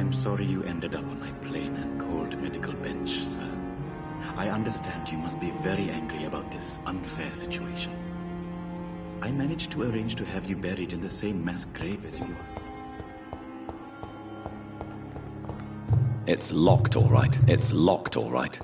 I'm sorry you ended up on my plain and cold medical bench, sir. I understand you must be very angry about this unfair situation. I managed to arrange to have you buried in the same mass grave as you are. It's locked, all right. It's locked, all right.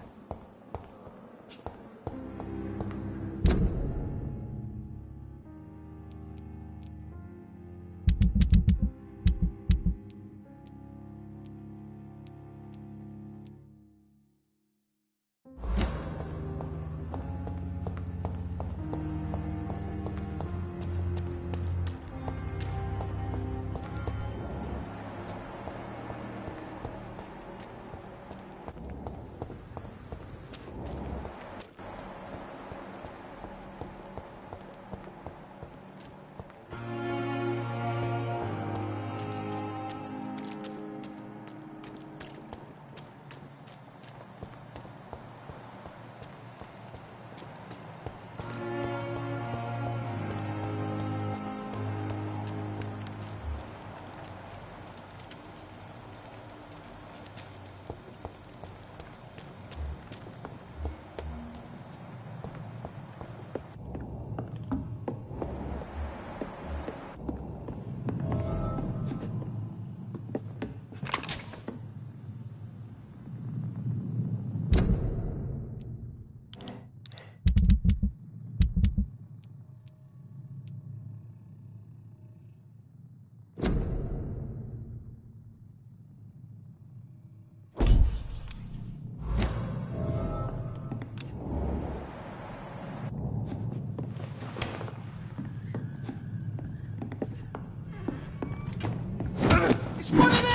It's one of them!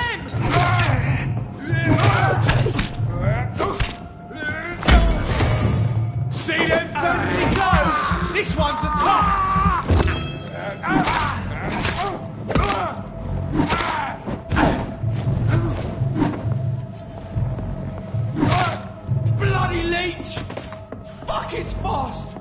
See them fancy clothes? This one's a tough! Bloody leech! Fuck, it's fast!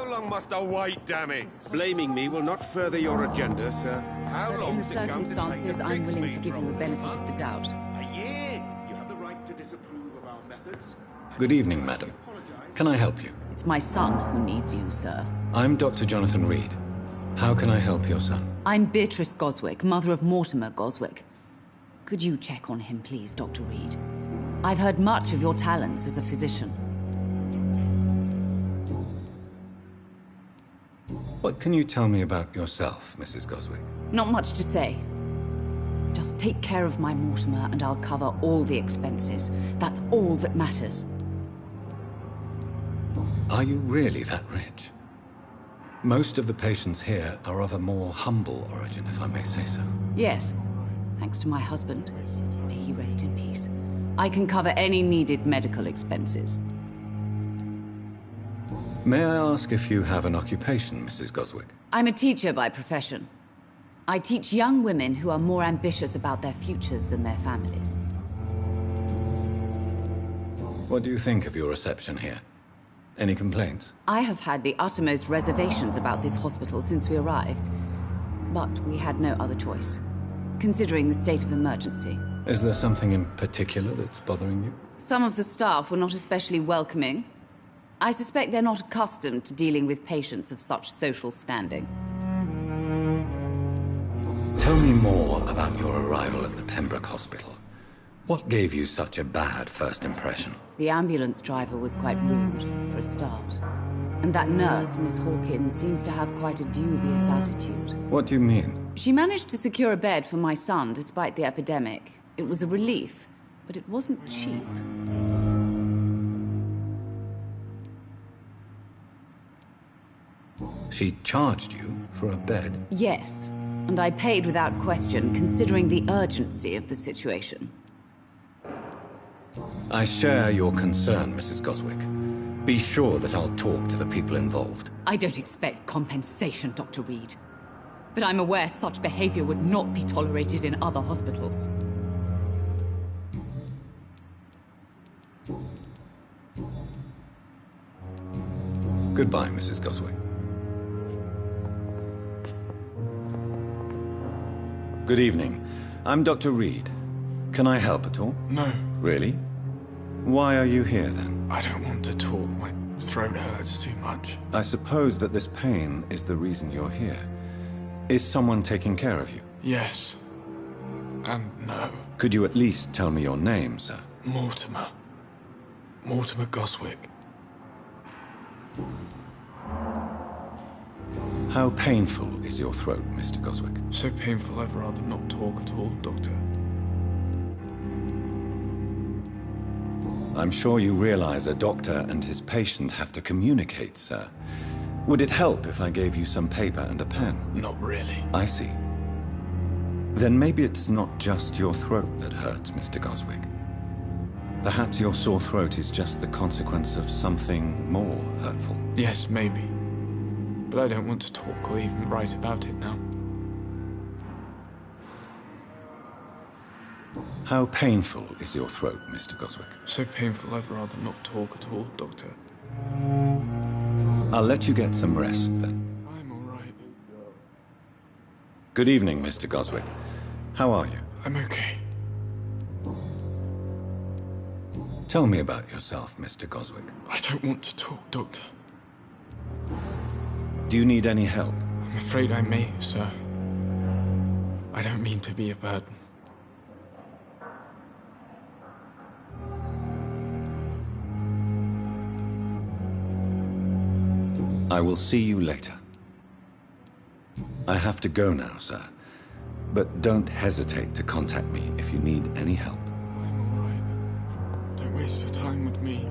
How long must I wait, damn it? Blaming me will not further your agenda, sir. How But long in the is it going to take circumstances, to I'm fix willing me, to give you the Robert? benefit of the doubt. A year! You have the right to disapprove of our methods. Good evening, madam. Can I help you? It's my son who needs you, sir. I'm Dr. Jonathan Reed. How can I help your son? I'm Beatrice Goswick, mother of Mortimer Goswick. Could you check on him, please, Dr. Reed? I've heard much of your talents as a physician. What can you tell me about yourself, Mrs. Goswick? Not much to say. Just take care of my Mortimer and I'll cover all the expenses. That's all that matters. Are you really that rich? Most of the patients here are of a more humble origin, if I may say so. Yes, thanks to my husband. May he rest in peace. I can cover any needed medical expenses. May I ask if you have an occupation, Mrs. Goswick? I'm a teacher by profession. I teach young women who are more ambitious about their futures than their families. What do you think of your reception here? Any complaints? I have had the uttermost reservations about this hospital since we arrived. But we had no other choice, considering the state of emergency. Is there something in particular that's bothering you? Some of the staff were not especially welcoming. I suspect they're not accustomed to dealing with patients of such social standing. Tell me more about your arrival at the Pembroke Hospital. What gave you such a bad first impression? The ambulance driver was quite rude, for a start. And that nurse, Miss Hawkins, seems to have quite a dubious attitude. What do you mean? She managed to secure a bed for my son despite the epidemic. It was a relief, but it wasn't cheap. She charged you for a bed? Yes, and I paid without question, considering the urgency of the situation. I share your concern, Mrs. Goswick. Be sure that I'll talk to the people involved. I don't expect compensation, Dr. Reed. But I'm aware such behavior would not be tolerated in other hospitals. Goodbye, Mrs. Goswick. Good evening. I'm Dr. Reed. Can I help at all? No, Really? Why are you here, then? I don't want to talk. My throat hurts too much. I suppose that this pain is the reason you're here. Is someone taking care of you? Yes. And no. Could you at least tell me your name, sir? Mortimer. Mortimer Goswick. How painful is your throat, Mr. Goswick? So painful I'd rather not talk at all, Doctor. I'm sure you realize a doctor and his patient have to communicate, sir. Would it help if I gave you some paper and a pen? Not really. I see. Then maybe it's not just your throat that hurts, Mr. Goswick. Perhaps your sore throat is just the consequence of something more hurtful. Yes, maybe. But I don't want to talk or even write about it now. How painful is your throat, Mr. Goswick? So painful I'd rather not talk at all, Doctor. I'll let you get some rest, then. I'm all right. Good evening, Mr. Goswick. How are you? I'm okay. Tell me about yourself, Mr. Goswick. I don't want to talk, Doctor. Do you need any help? I'm afraid I may, sir. I don't mean to be a burden. I will see you later. I have to go now, sir. But don't hesitate to contact me if you need any help. I'm all right. Don't waste your time with me.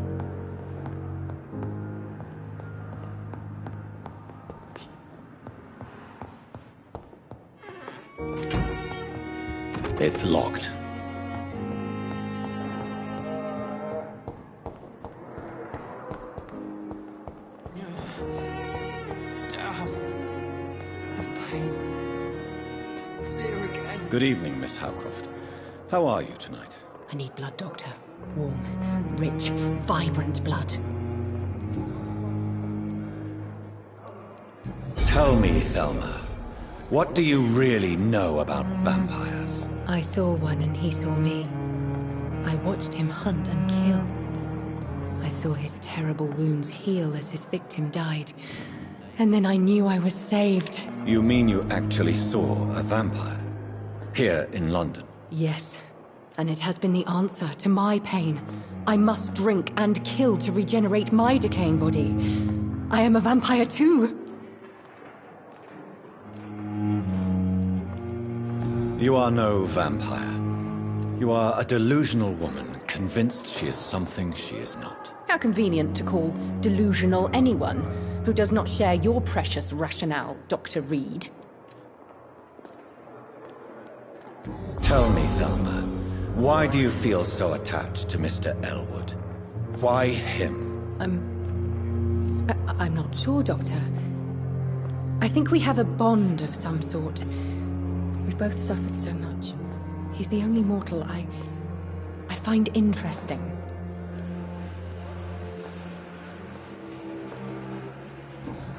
It's locked. Good evening, Miss Howcroft. How are you tonight? I need blood, Doctor. Warm, rich, vibrant blood. Tell me, Thelma, what do you really know about vampires? I saw one and he saw me. I watched him hunt and kill. I saw his terrible wounds heal as his victim died. And then I knew I was saved. You mean you actually saw a vampire? Here in London? Yes. And it has been the answer to my pain. I must drink and kill to regenerate my decaying body. I am a vampire too. You are no vampire. You are a delusional woman, convinced she is something she is not. How convenient to call delusional anyone who does not share your precious rationale, Dr. Reed. Tell me, Thelma, why do you feel so attached to Mr. Elwood? Why him? I'm not sure, Doctor. I think we have a bond of some sort. We've both suffered so much. He's the only mortal I find interesting.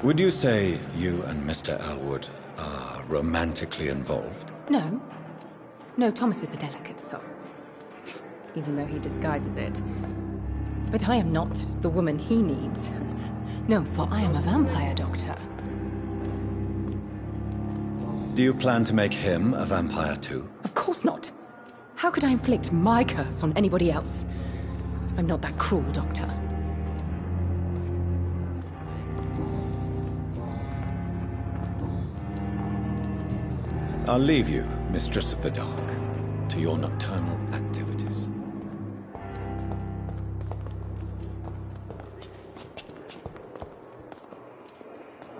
Would you say you and Mr. Elwood are romantically involved? No. No, Thomas is a delicate soul. Even though he disguises it. But I am not the woman he needs. No, for I am a vampire, Doctor. Do you plan to make him a vampire too? Of course not. How could I inflict my curse on anybody else? I'm not that cruel, Doctor. I'll leave you, Mistress of the Dark, to your nocturnal activities.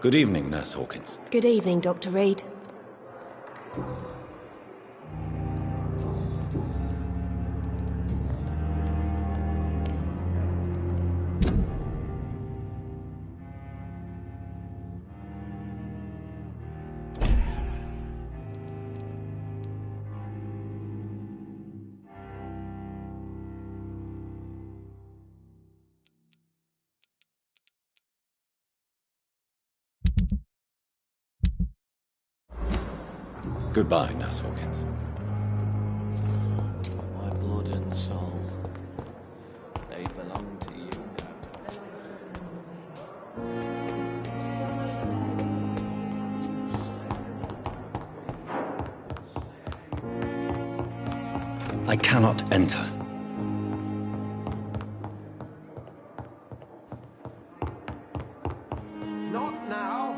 Good evening, Nurse Hawkins. Good evening, Dr. Reed. Goodbye, Nurse Hawkins. My blood and soul, they belong to you now. I cannot enter. Not now.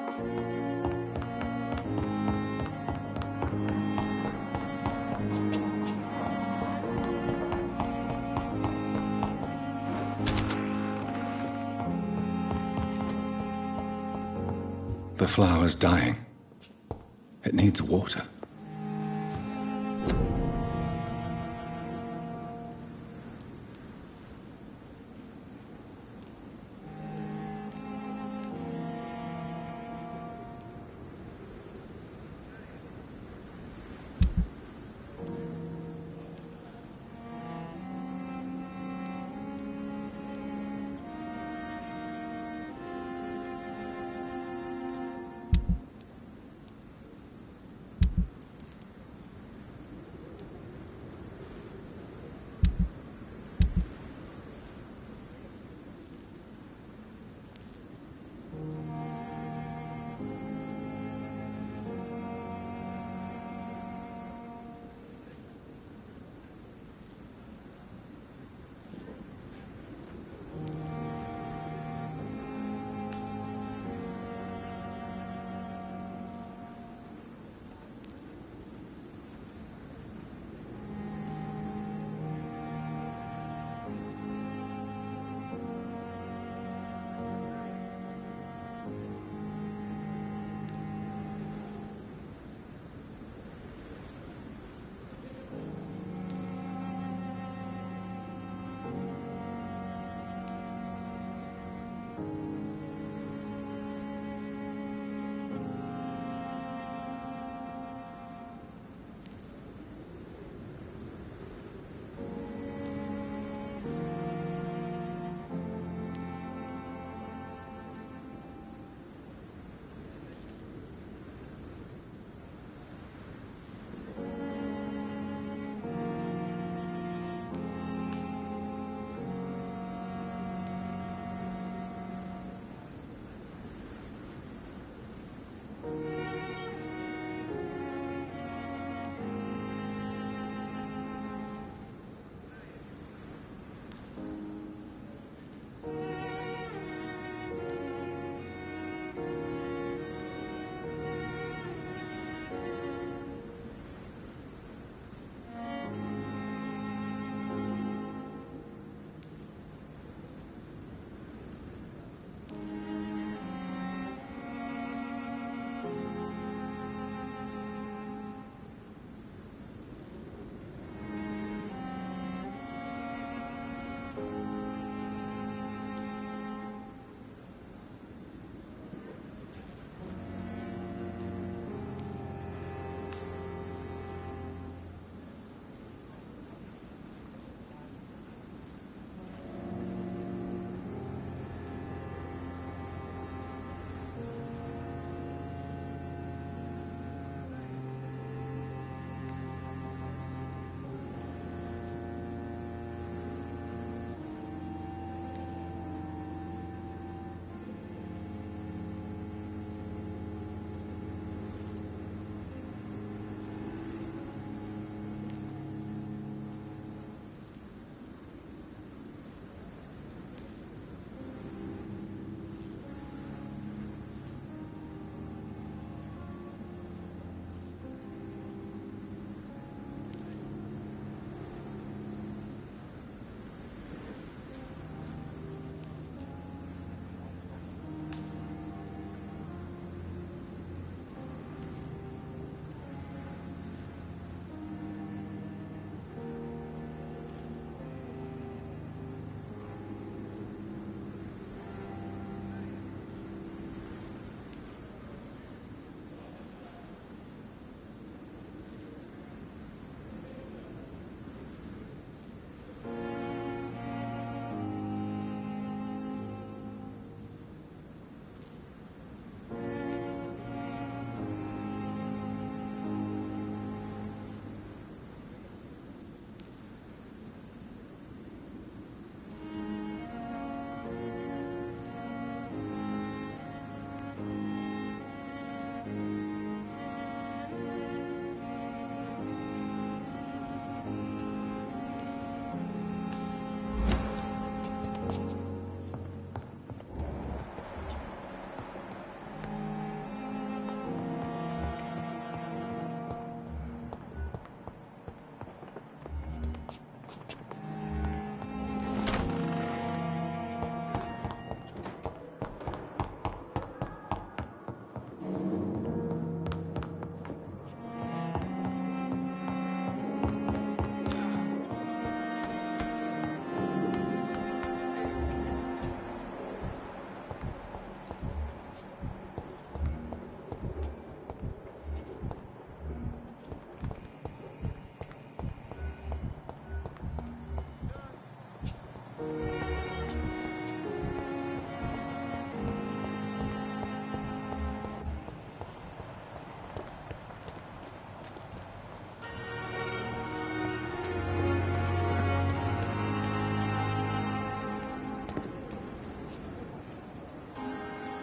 The flower's dying. It needs water.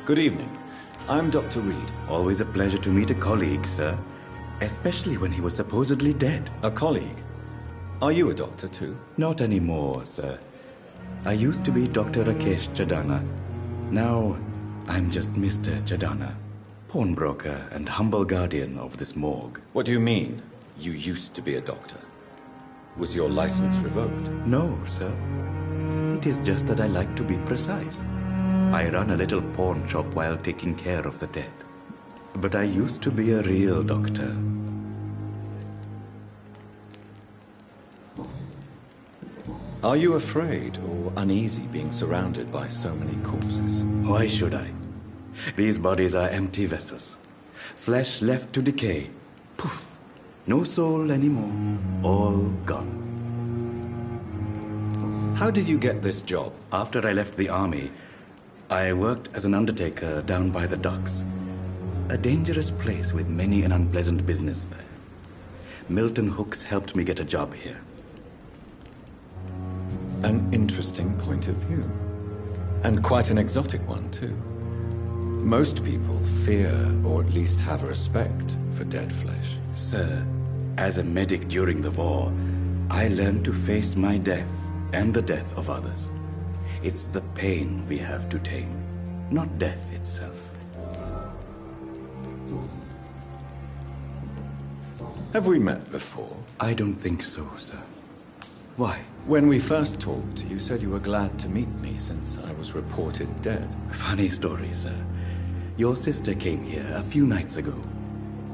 Good evening. I'm Dr. Reed. Always a pleasure to meet a colleague, sir. Especially when he was supposedly dead. A colleague? Are you a doctor too? Not anymore, sir. I used to be Dr. Rakesh Chadana. Now, I'm just Mr. Chadana, pawnbroker and humble guardian of this morgue. What do you mean, you used to be a doctor? Was your license revoked? No, sir. It is just that I like to be precise. I run a little pawn shop while taking care of the dead. But I used to be a real doctor. Are you afraid or uneasy being surrounded by so many corpses? Why should I? These bodies are empty vessels. Flesh left to decay. Poof. No soul anymore. All gone. How did you get this job? After I left the army, I worked as an undertaker down by the docks. A dangerous place with many an unpleasant business there. Milton Hooks helped me get a job here. An interesting point of view. And quite an exotic one, too. Most people fear, or at least have respect, for dead flesh. Sir, as a medic during the war, I learned to face my death and the death of others. It's the pain we have to tame, not death itself. Have we met before? I don't think so, sir. Why? When we first talked, you said you were glad to meet me since I was reported dead. Funny story, sir. Your sister came here a few nights ago.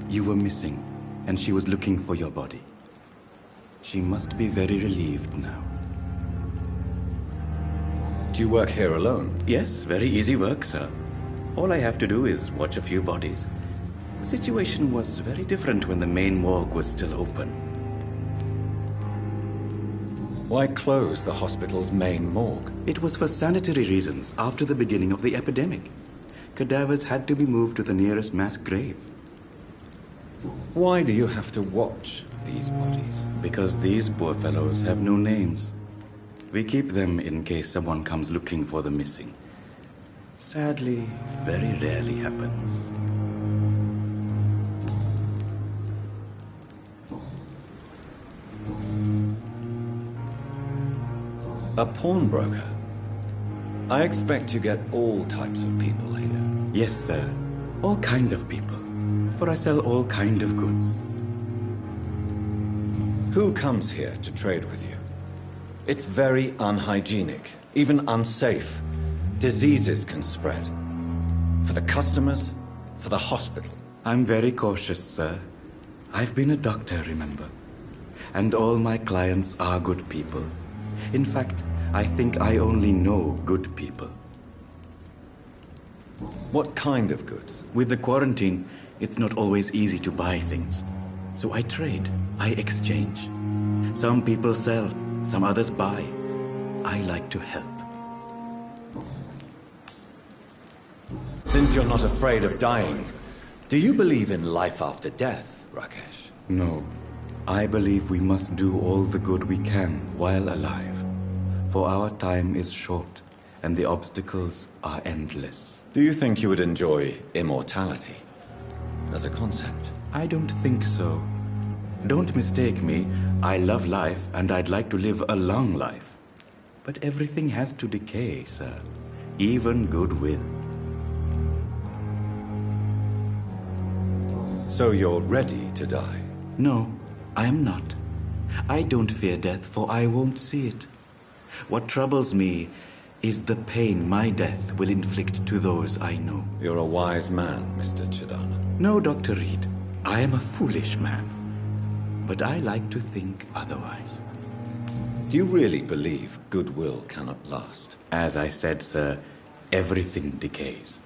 You were missing, and she was looking for your body. She must be very relieved now. Do you work here alone? Yes, very easy work, sir. All I have to do is watch a few bodies. The situation was very different when the main morgue was still open. Why close the hospital's main morgue? It was for sanitary reasons after the beginning of the epidemic. Cadavers had to be moved to the nearest mass grave. Why do you have to watch these bodies? Because these poor fellows have no names. We keep them in case someone comes looking for the missing. Sadly, very rarely happens. A pawnbroker? I expect you get all types of people here. Yes, sir. All kind of people. For I sell all kind of goods. Who comes here to trade with you? It's very unhygienic, even unsafe. Diseases can spread. For the customers, for the hospital. I'm very cautious, sir. I've been a doctor, remember? And all my clients are good people. In fact, I think I only know good people. What kind of goods? With the quarantine, it's not always easy to buy things. So I trade, I exchange. Some people sell, some others buy. I like to help. Since you're not afraid of dying, do you believe in life after death, Rakesh? No. I believe we must do all the good we can while alive. For our time is short, and the obstacles are endless. Do you think you would enjoy immortality as a concept? I don't think so. Don't mistake me. I love life, and I'd like to live a long life. But everything has to decay, sir. Even goodwill. So you're ready to die? No, I am not. I don't fear death, for I won't see it. What troubles me is the pain my death will inflict to those I know. You're a wise man, Mr. Chadana. No, Dr. Reed. I am a foolish man. But I like to think otherwise. Do you really believe goodwill cannot last? As I said, sir, everything decays.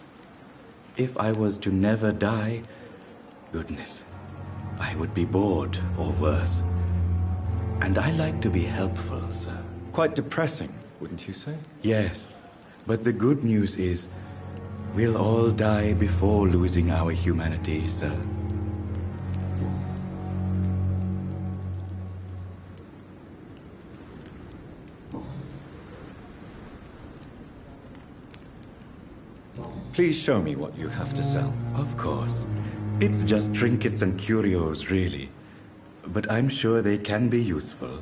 If I was to never die, goodness, I would be bored or worse. And I like to be helpful, sir. Quite depressing, wouldn't you say? Yes, but the good news is, we'll all die before losing our humanity, sir. Please show me what you have to sell. Of course. It's just trinkets and curios, really. But I'm sure they can be useful.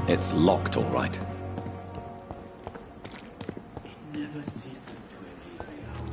It's locked, all right. It never ceases to amaze me how...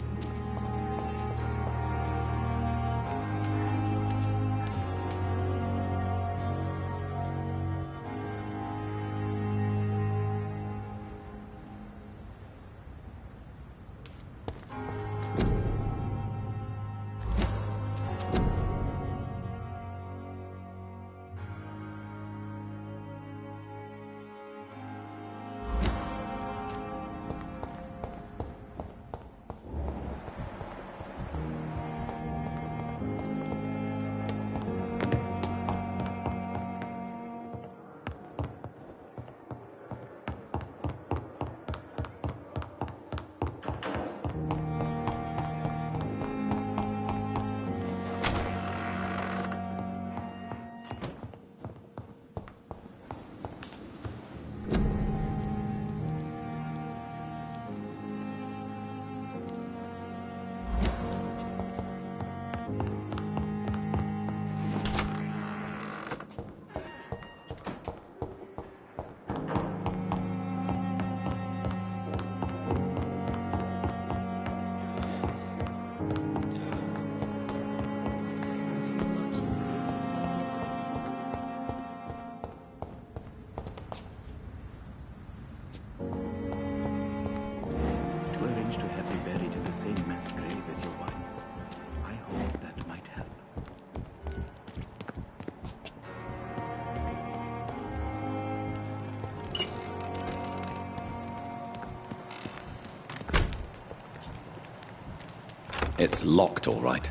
It's locked, all right.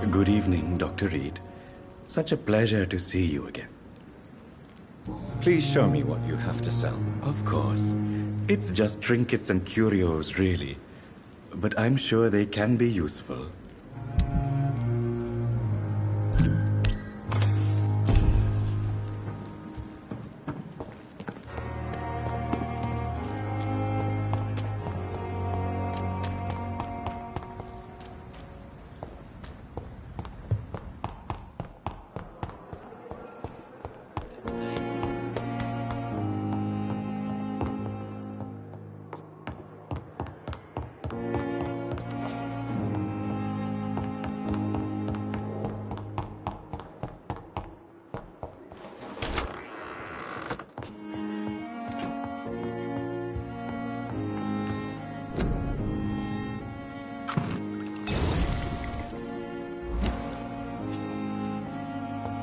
Good evening, Dr. Reed. Such a pleasure to see you again. Please show me what you have to sell. Of course. It's just trinkets and curios, really. But I'm sure they can be useful.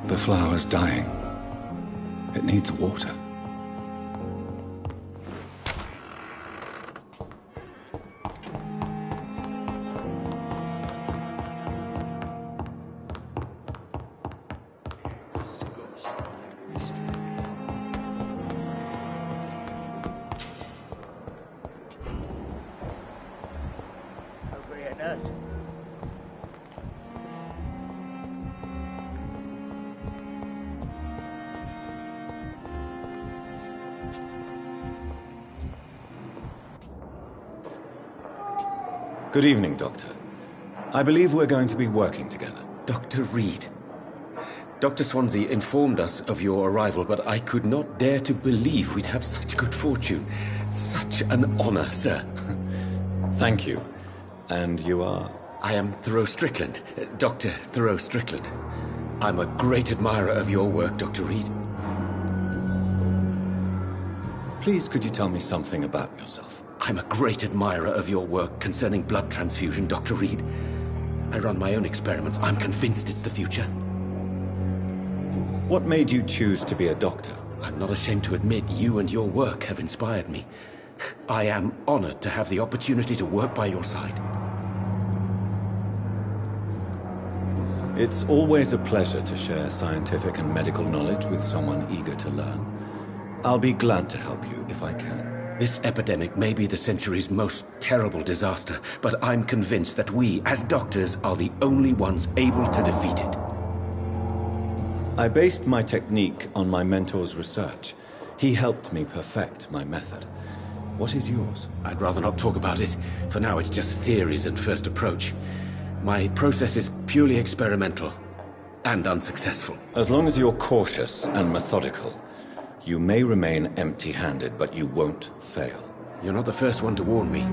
The flower's dying. It needs water. Good evening, Doctor. I believe we're going to be working together. Dr. Reed. Dr. Swansea informed us of your arrival, but I could not dare to believe we'd have such good fortune. Such an honor, sir. Thank you. And you are? I am Thoreau Strickland, Dr. Thoreau Strickland. I'm a great admirer of your work, Dr. Reed. Please, could you tell me something about yourself? I'm a great admirer of your work concerning blood transfusion, Dr. Reed. I run my own experiments. I'm convinced it's the future. What made you choose to be a doctor? I'm not ashamed to admit you and your work have inspired me. I am honored to have the opportunity to work by your side. It's always a pleasure to share scientific and medical knowledge with someone eager to learn. I'll be glad to help you if I can. This epidemic may be the century's most terrible disaster, but I'm convinced that we, as doctors, are the only ones able to defeat it. I based my technique on my mentor's research. He helped me perfect my method. What is yours? I'd rather not talk about it. For now, it's just theories and first approach. My process is purely experimental and unsuccessful. As long as you're cautious and methodical, you may remain empty-handed, but you won't fail. You're not the first one to warn me,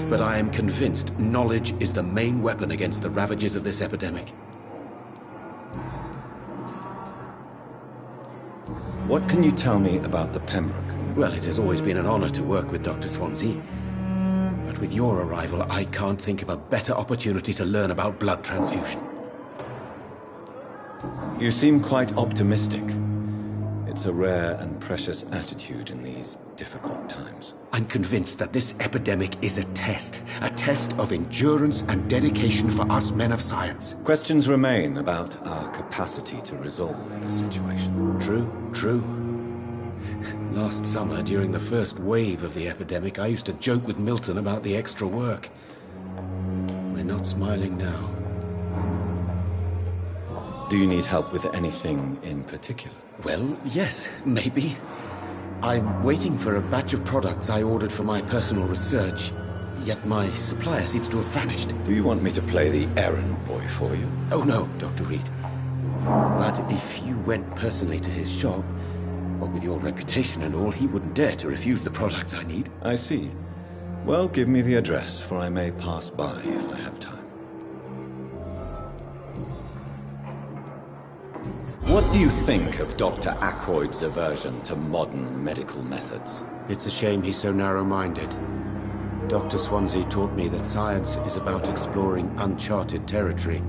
but I am convinced knowledge is the main weapon against the ravages of this epidemic. What can you tell me about the Pembroke? Well, it has always been an honor to work with Dr. Swansea. But with your arrival, I can't think of a better opportunity to learn about blood transfusion. You seem quite optimistic. It's a rare and precious attitude in these difficult times. I'm convinced that this epidemic is a test of endurance and dedication for us men of science. Questions remain about our capacity to resolve the situation. True. Last summer, during the first wave of the epidemic, I used to joke with Milton about the extra work. We're not smiling now. Do you need help with anything in particular? Well, yes, maybe. I'm waiting for a batch of products I ordered for my personal research, yet my supplier seems to have vanished. Do you want me to play the errand boy for you? Oh no, Dr. Reed. But if you went personally to his shop, what with your reputation and all, he wouldn't dare to refuse the products I need. I see. Well, give me the address, for I may pass by if I have time. What do you think of Dr. Ackroyd's aversion to modern medical methods? It's a shame he's so narrow-minded. Dr. Swansea taught me that science is about exploring uncharted territory.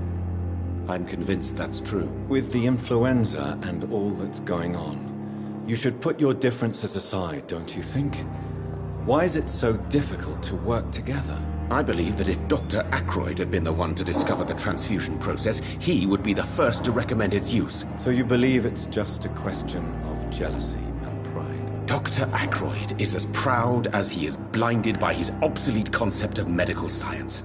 I'm convinced that's true. With the influenza and all that's going on, you should put your differences aside, don't you think? Why is it so difficult to work together? I believe that if Dr. Ackroyd had been the one to discover the transfusion process, he would be the first to recommend its use. So you believe it's just a question of jealousy and pride? Dr. Ackroyd is as proud as he is blinded by his obsolete concept of medical science.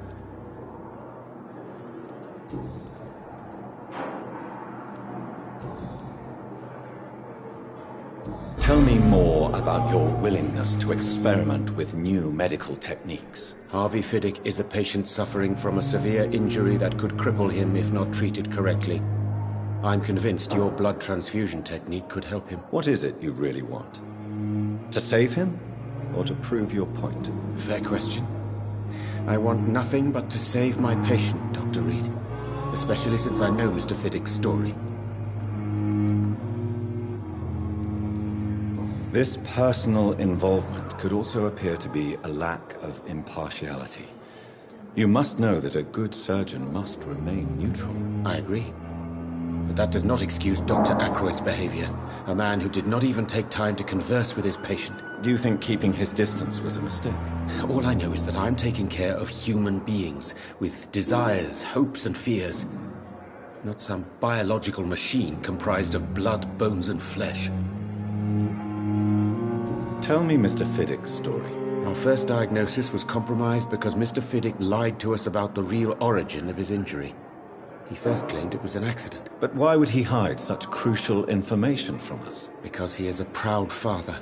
Tell me more about your willingness to experiment with new medical techniques. Harvey Fiddick is a patient suffering from a severe injury that could cripple him if not treated correctly. I'm convinced your blood transfusion technique could help him. What is it you really want? To save him, or to prove your point? Fair question. I want nothing but to save my patient, Dr. Reed. Especially since I know Mr. Fiddick's story. This personal involvement could also appear to be a lack of impartiality. You must know that a good surgeon must remain neutral. I agree. But that does not excuse Dr. Ackroyd's behavior. A man who did not even take time to converse with his patient. Do you think keeping his distance was a mistake? All I know is that I'm taking care of human beings with desires, hopes, and fears. Not some biological machine comprised of blood, bones, and flesh. Tell me Mr. Fiddick's story. Our first diagnosis was compromised because Mr. Fiddick lied to us about the real origin of his injury. He first claimed it was an accident. But why would he hide such crucial information from us? Because he is a proud father,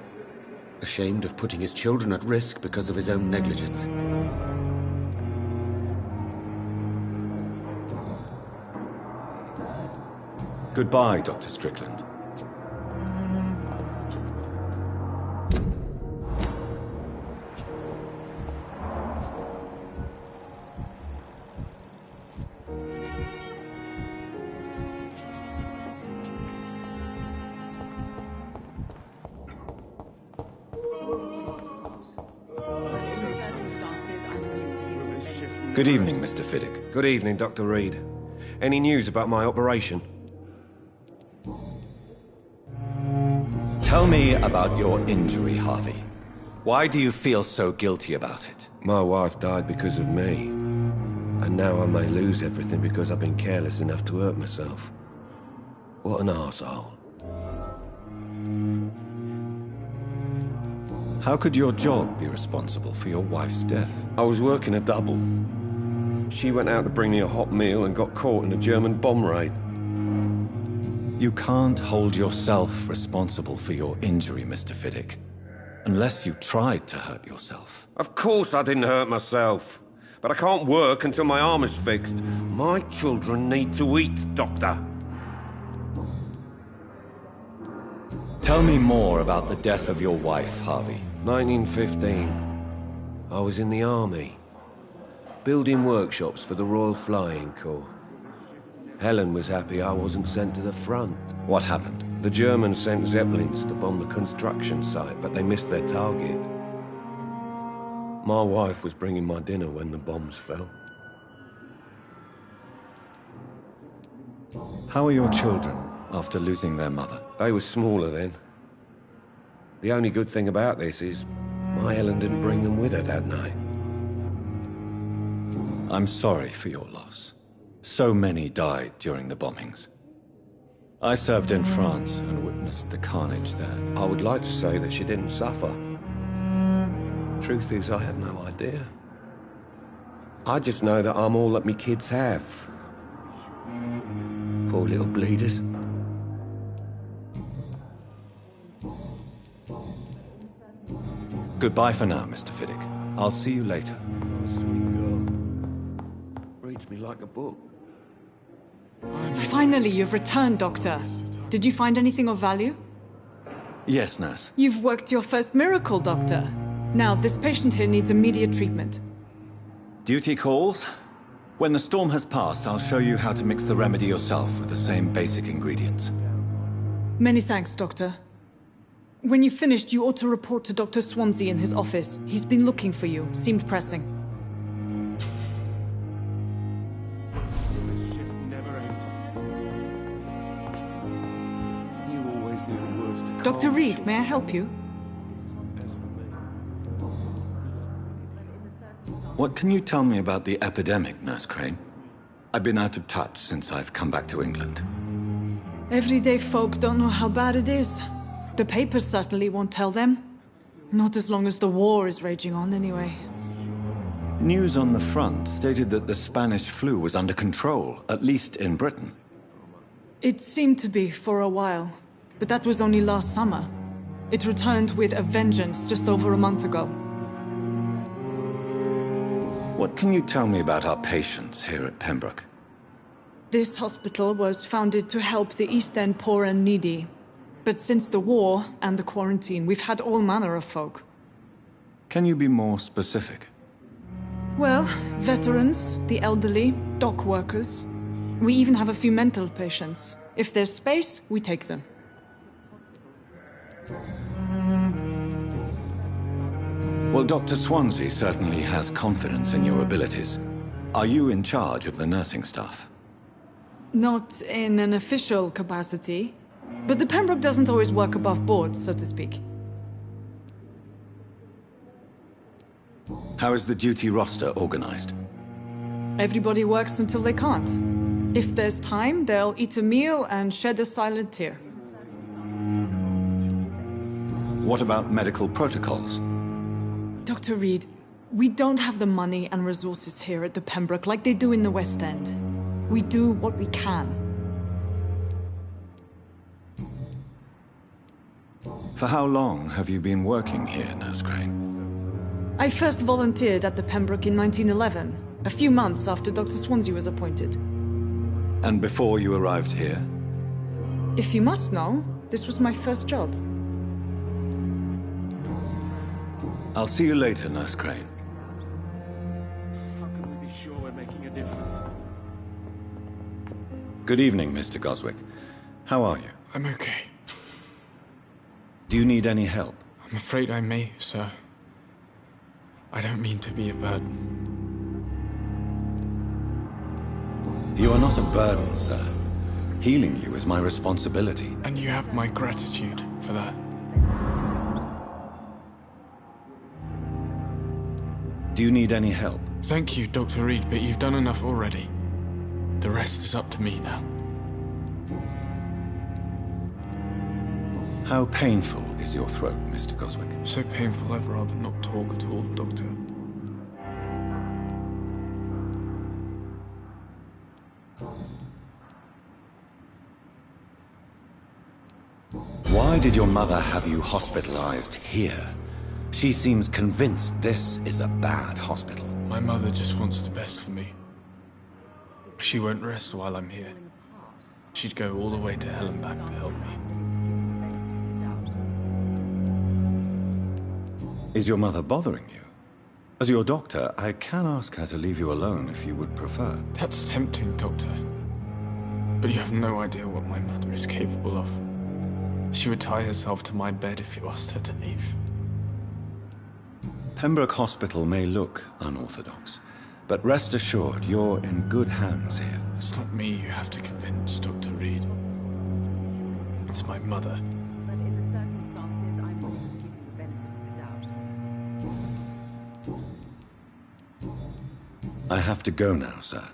ashamed of putting his children at risk because of his own negligence. Goodbye, Dr. Strickland. Good evening, Mr. Fiddick. Good evening, Dr. Reed. Any news about my operation? Tell me about your injury, Harvey. Why do you feel so guilty about it? My wife died because of me. And now I may lose everything because I've been careless enough to hurt myself. What an arsehole. How could your job be responsible for your wife's death? I was working a double. She went out to bring me a hot meal and got caught in a German bomb raid. You can't hold yourself responsible for your injury, Mr. Fiddick. Unless you tried to hurt yourself. Of course I didn't hurt myself. But I can't work until my arm is fixed. My children need to eat, Doctor. Tell me more about the death of your wife, Harvey. 1915. I was in the army. Building workshops for the Royal Flying Corps. Helen was happy I wasn't sent to the front. What happened? The Germans sent Zeppelins to bomb the construction site, but they missed their target. My wife was bringing my dinner when the bombs fell. How are your children after losing their mother? They were smaller then. The only good thing about this is my Helen didn't bring them with her that night. I'm sorry for your loss. So many died during the bombings. I served in France and witnessed the carnage there. I would like to say that she didn't suffer. Truth is, I have no idea. I just know that I'm all that me kids have. Poor little bleeders. Goodbye for now, Mr. Fiddick. I'll see you later. Sweet girl. Reads me like a book. Finally, you've returned, Doctor. Did you find anything of value? Yes, nurse. You've worked your first miracle, Doctor. Now, this patient here needs immediate treatment. Duty calls. When the storm has passed, I'll show you how to mix the remedy yourself with the same basic ingredients. Many thanks, Doctor. When you've finished, you ought to report to Dr. Swansea in his office. He's been looking for you. Seemed pressing. This shift never ends. You always knew the words to Dr. calm Reed, me. may I help you? What can you tell me about the epidemic, Nurse Crane? I've been out of touch since I've come back to England. Everyday folk don't know how bad it is. The papers certainly won't tell them. Not as long as the war is raging on, anyway. News on the front stated that the Spanish flu was under control, at least in Britain. It seemed to be for a while, but that was only last summer. It returned with a vengeance just over a month ago. What can you tell me about our patients here at Pembroke? This hospital was founded to help the East End poor and needy. But since the war and the quarantine, we've had all manner of folk. Can you be more specific? Well, veterans, the elderly, dock workers. We even have a few mental patients. If there's space, we take them. Well, Dr. Swansea certainly has confidence in your abilities. Are you in charge of the nursing staff? Not in an official capacity, but the Pembroke doesn't always work above board, so to speak. How is the duty roster organized? Everybody works until they can't. If there's time, they'll eat a meal and shed a silent tear. What about medical protocols? Dr. Reed, we don't have the money and resources here at the Pembroke like they do in the West End. We do what we can. For how long have you been working here, Nurse Crane? I first volunteered at the Pembroke in 1911, a few months after Dr. Swansea was appointed. And before you arrived here? If you must know, this was my first job. I'll see you later, Nurse Crane. How can we be sure we're making a difference? Good evening, Mr. Goswick. How are you? I'm okay. Do you need any help? I'm afraid I may, sir. I don't mean to be a burden. You are not a burden, sir. Healing you is my responsibility. And you have my gratitude for that. Do you need any help? Thank you, Dr. Reed, but you've done enough already. The rest is up to me now. How painful is your throat, Mr. Goswick? So painful I'd rather not talk at all, Doctor. Why did your mother have you hospitalized here? She seems convinced this is a bad hospital. My mother just wants the best for me. She won't rest while I'm here. She'd go all the way to hell and back to help me. Is your mother bothering you? As your doctor, I can ask her to leave you alone if you would prefer. That's tempting, Doctor. But you have no idea what my mother is capable of. She would tie herself to my bed if you asked her to leave. Pembroke Hospital may look unorthodox, but rest assured, you're in good hands here. It's not me you have to convince, Dr. Reed. It's my mother. But in the circumstances, I'm willing to give you the benefit of the doubt. I have to go now, sir.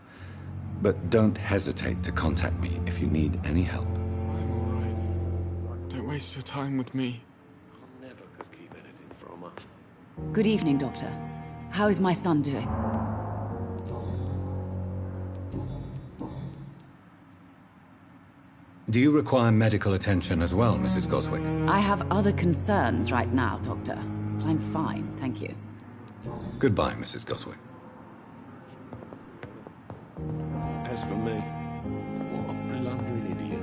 But don't hesitate to contact me if you need any help. I'm all right. Don't waste your time with me. I never could keep anything from her. Good evening, Doctor. How is my son doing? Do you require medical attention as well, Mrs. Goswick? I have other concerns right now, Doctor. But I'm fine, thank you. Goodbye, Mrs. Goswick. As for me, what a blundering idiot.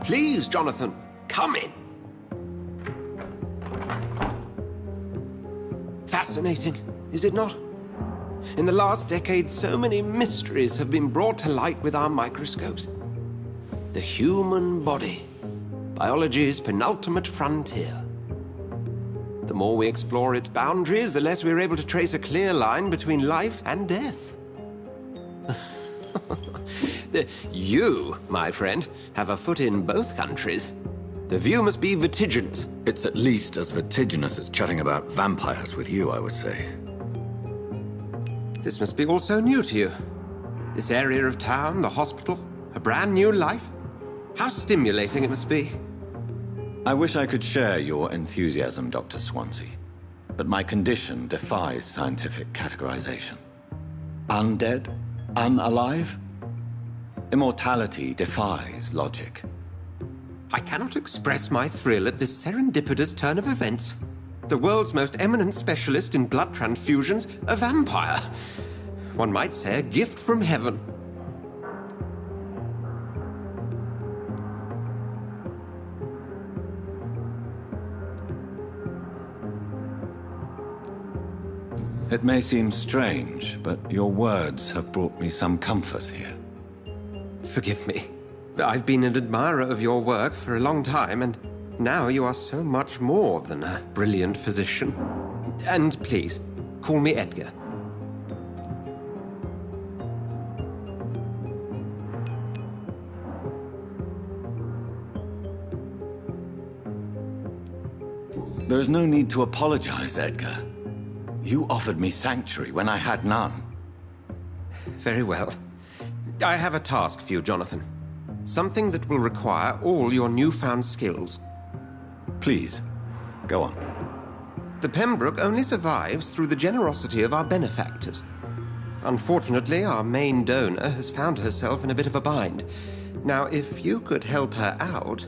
Please, Jonathan, come in. Fascinating, is it not? In the last decade, so many mysteries have been brought to light with our microscopes. The human body, biology's penultimate frontier. The more we explore its boundaries, the less we're able to trace a clear line between life and death. You, my friend, have a foot in both countries. The view must be vertiginous. It's at least as vertiginous as chatting about vampires with you, I would say. This must be all so new to you. This area of town, the hospital, a brand new life. How stimulating it must be. I wish I could share your enthusiasm, Dr. Swansea, but my condition defies scientific categorization. Undead? Unalive? Immortality defies logic. I cannot express my thrill at this serendipitous turn of events. The world's most eminent specialist in blood transfusions, a vampire. One might say a gift from heaven. It may seem strange, but your words have brought me some comfort here. Forgive me. I've been an admirer of your work for a long time, and now you are so much more than a brilliant physician. And please, call me Edgar. There is no need to apologize, Edgar. You offered me sanctuary when I had none. Very well. I have a task for you, Jonathan. Something that will require all your newfound skills. Please, go on. The Pembroke only survives through the generosity of our benefactors. Unfortunately, our main donor has found herself in a bit of a bind. Now, if you could help her out...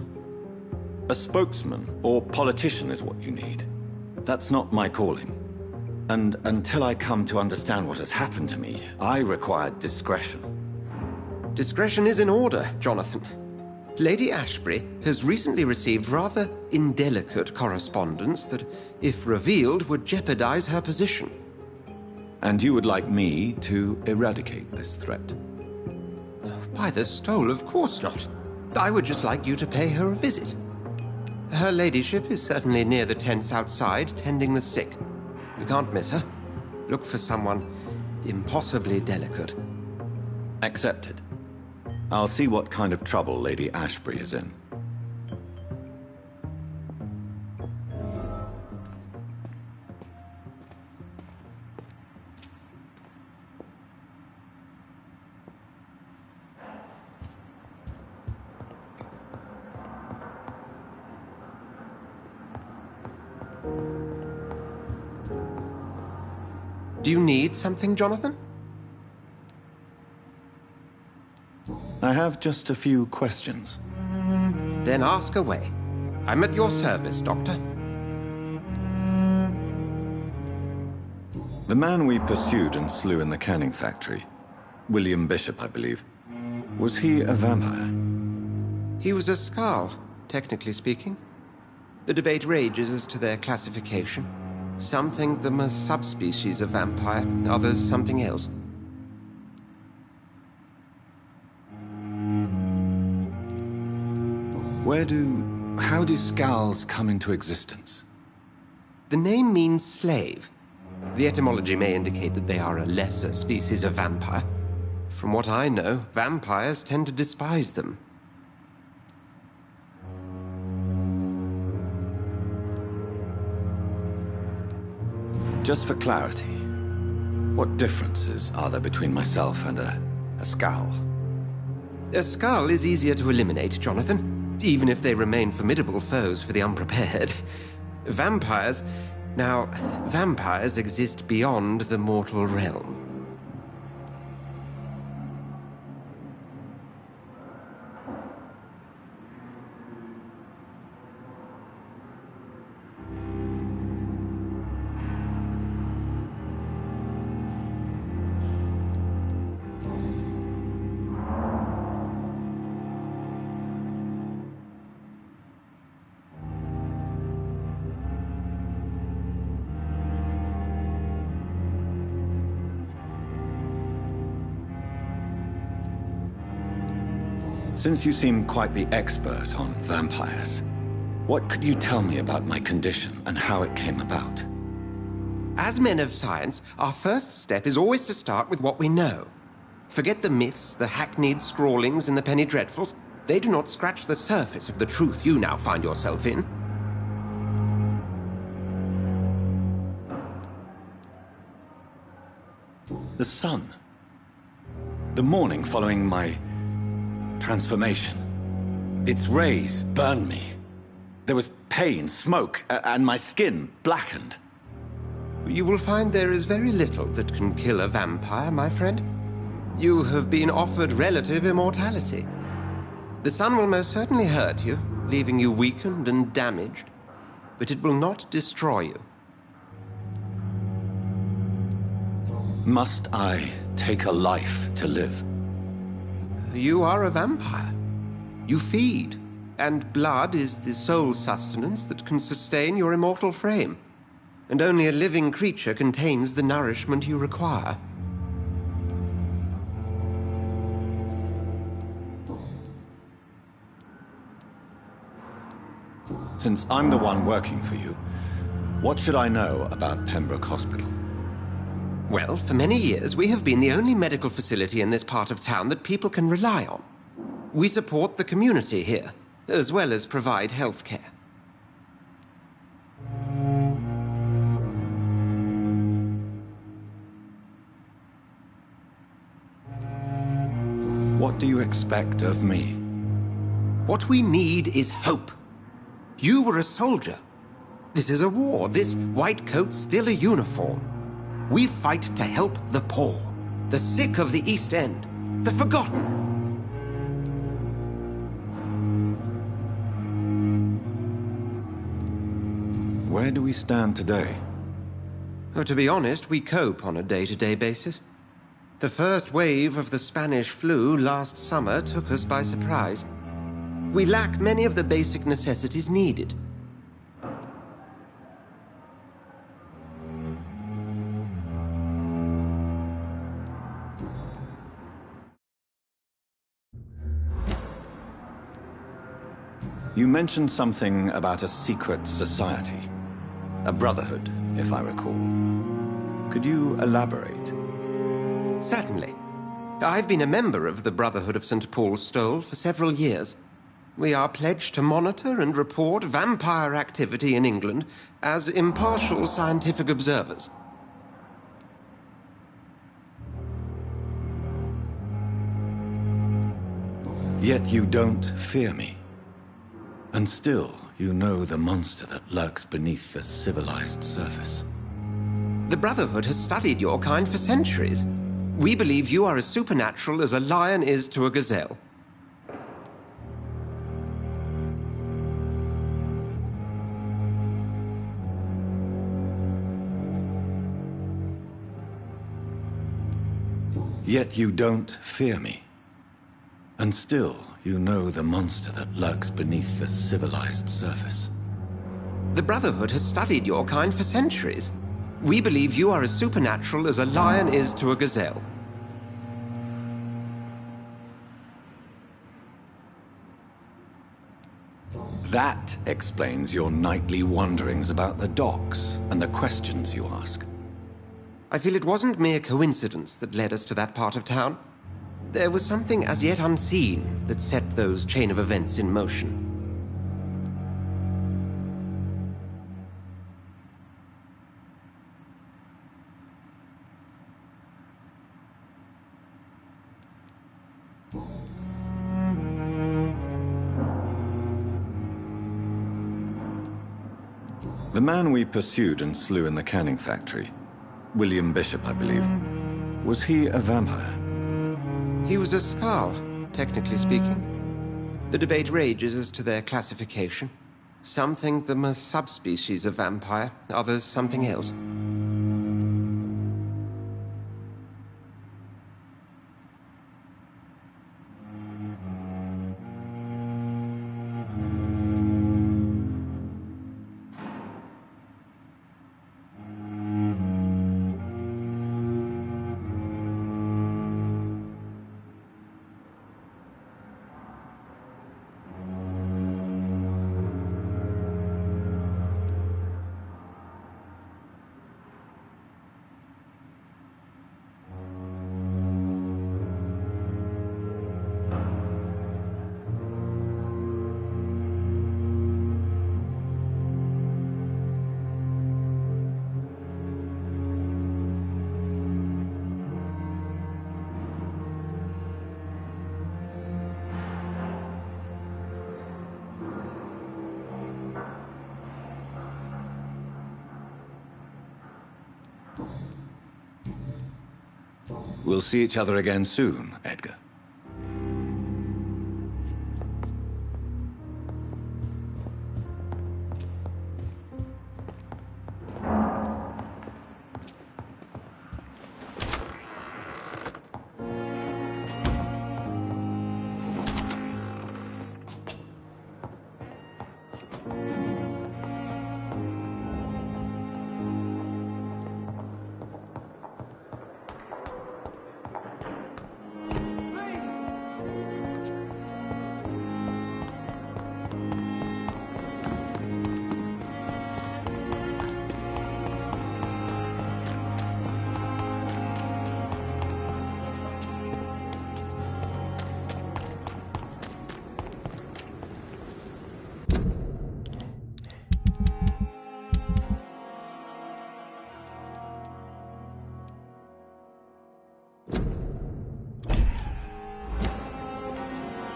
A spokesman or politician is what you need. That's not my calling. And until I come to understand what has happened to me, I require discretion. Discretion is in order, Jonathan. Lady Ashbury has recently received rather indelicate correspondence that, if revealed, would jeopardize her position. And you would like me to eradicate this threat? By the stole, of course not. I would just like you to pay her a visit. Her ladyship is certainly near the tents outside, tending the sick. You can't miss her. Look for someone impossibly delicate. Accepted. I'll see what kind of trouble Lady Ashbury is in. Do you need something, Jonathan? I have just a few questions. Then ask away. I'm at your service, Doctor. The man we pursued and slew in the canning factory, William Bishop, I believe, was he a vampire? He was a Skald, technically speaking. The debate rages as to their classification. Some think them a subspecies of vampire, others something else. How do Skalds come into existence? The name means slave. The etymology may indicate that they are a lesser species of vampire. From what I know, vampires tend to despise them. Just for clarity, what differences are there between myself and a Skald? A Skald is easier to eliminate, Jonathan, even if they remain formidable foes for the unprepared. Vampires exist beyond the mortal realm. Since you seem quite the expert on vampires, what could you tell me about my condition and how it came about? As men of science, our first step is always to start with what we know. Forget the myths, the hackneyed scrawlings, and the penny dreadfuls. They do not scratch the surface of the truth you now find yourself in. The sun. The morning following my transformation. Its rays burned me. There was pain, smoke, and my skin blackened. You will find there is very little that can kill a vampire, my friend. You have been offered relative immortality. The sun will most certainly hurt you, leaving you weakened and damaged, but it will not destroy you. Must I take a life to live? You are a vampire. You feed, and blood is the sole sustenance that can sustain your immortal frame. And only a living creature contains the nourishment you require. Since I'm the one working for you, what should I know about Pembroke Hospital? Well, for many years, we have been the only medical facility in this part of town that people can rely on. We support the community here, as well as provide health care. What do you expect of me? What we need is hope. You were a soldier. This is a war. This white coat's still a uniform. We fight to help the poor, the sick of the East End, the forgotten. Where do we stand today? Oh, to be honest, we cope on a day-to-day basis. The first wave of the Spanish flu last summer took us by surprise. We lack many of the basic necessities needed. You mentioned something about a secret society. A brotherhood, if I recall. Could you elaborate? Certainly. I've been a member of the Brotherhood of St. Paul's Stole for several years. We are pledged to monitor and report vampire activity in England as impartial scientific observers. Yet you don't fear me. And still, you know the monster that lurks beneath the civilized surface. The Brotherhood has studied your kind for centuries. We believe you are as supernatural as a lion is to a gazelle. Yet you don't fear me. And still, you know the monster that lurks beneath the civilized surface. The Brotherhood has studied your kind for centuries. We believe you are as supernatural as a lion is to a gazelle. That explains your nightly wanderings about the docks and the questions you ask. I feel it wasn't mere coincidence that led us to that part of town. There was something as yet unseen that set those chain of events in motion. The man we pursued and slew in the canning factory, William Bishop, I believe, was he a vampire? He was a Skald, technically speaking. The debate rages as to their classification. Some think them a subspecies of vampire, others something else. We'll see each other again soon, Edgar.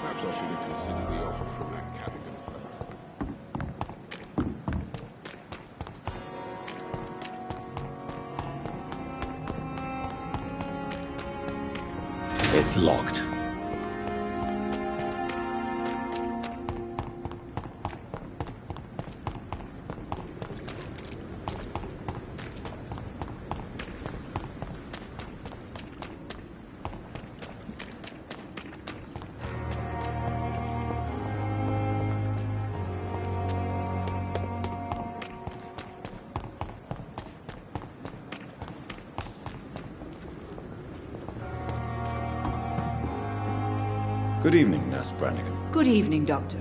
Perhaps I should have considered the offer from that Cadigan fella. It's locked. Good evening, Nurse Brannigan. Good evening, Doctor.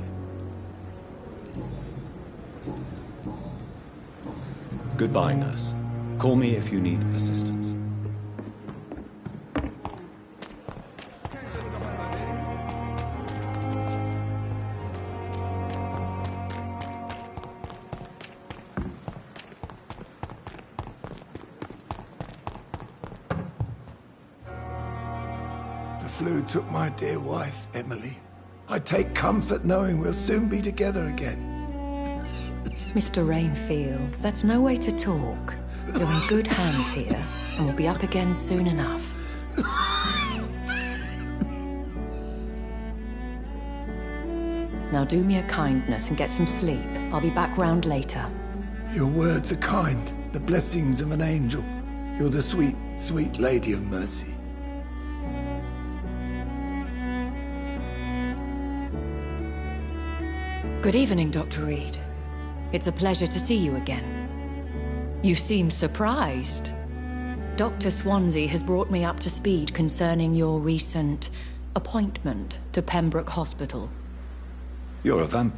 Goodbye, Nurse. Call me if you need assistance. The flu took my dear wife, Emily. I take comfort knowing we'll soon be together again. Mr. Rainfield, that's no way to talk. You're in good hands here, and we'll be up again soon enough. Now do me a kindness and get some sleep. I'll be back round later. Your words are kind, the blessings of an angel. You're the sweet, sweet Lady of Mercy. Good evening, Dr. Reed. It's a pleasure to see you again. You seem surprised. Dr. Swansea has brought me up to speed concerning your recent appointment to Pembroke Hospital. You're a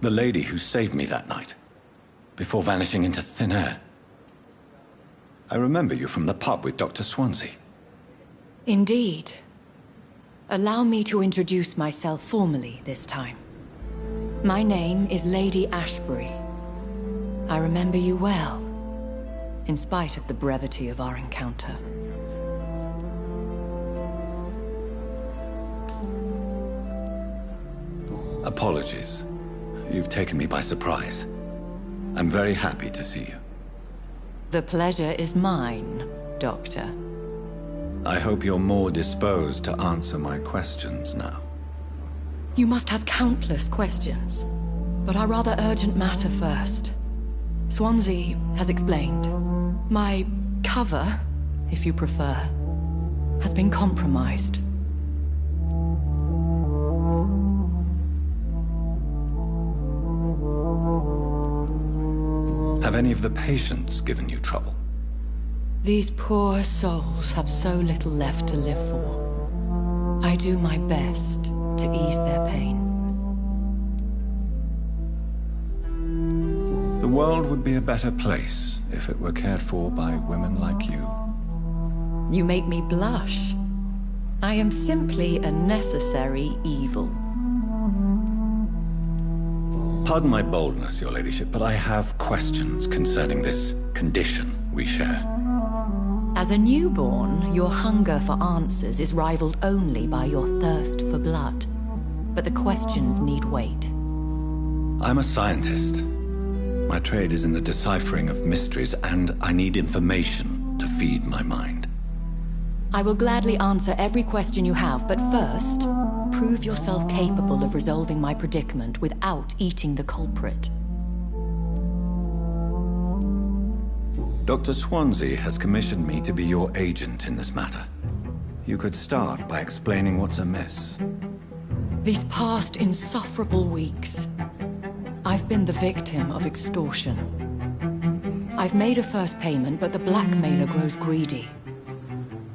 the lady who saved me that night, before vanishing into thin air. I remember you from the pub with Dr. Swansea. Indeed. Allow me to introduce myself formally this time. My name is Lady Ashbury. I remember you well, in spite of the brevity of our encounter. Apologies. You've taken me by surprise. I'm very happy to see you. The pleasure is mine, Doctor. I hope you're more disposed to answer my questions now. You must have countless questions, but our rather urgent matter first. Swansea has explained. My cover, if you prefer, has been compromised. Have any of the patients given you trouble? These poor souls have so little left to live for. I do my best to ease their pain. The world would be a better place if it were cared for by women like you. You make me blush. I am simply a necessary evil. Pardon my boldness, Your Ladyship, but I have questions concerning this condition we share. As a newborn, your hunger for answers is rivaled only by your thirst for blood. But the questions need wait. I'm a scientist. My trade is in the deciphering of mysteries, and I need information to feed my mind. I will gladly answer every question you have, but first, prove yourself capable of resolving my predicament without eating the culprit. Dr. Swansea has commissioned me to be your agent in this matter. You could start by explaining what's amiss. These past insufferable weeks, I've been the victim of extortion. I've made a first payment, but the blackmailer grows greedy.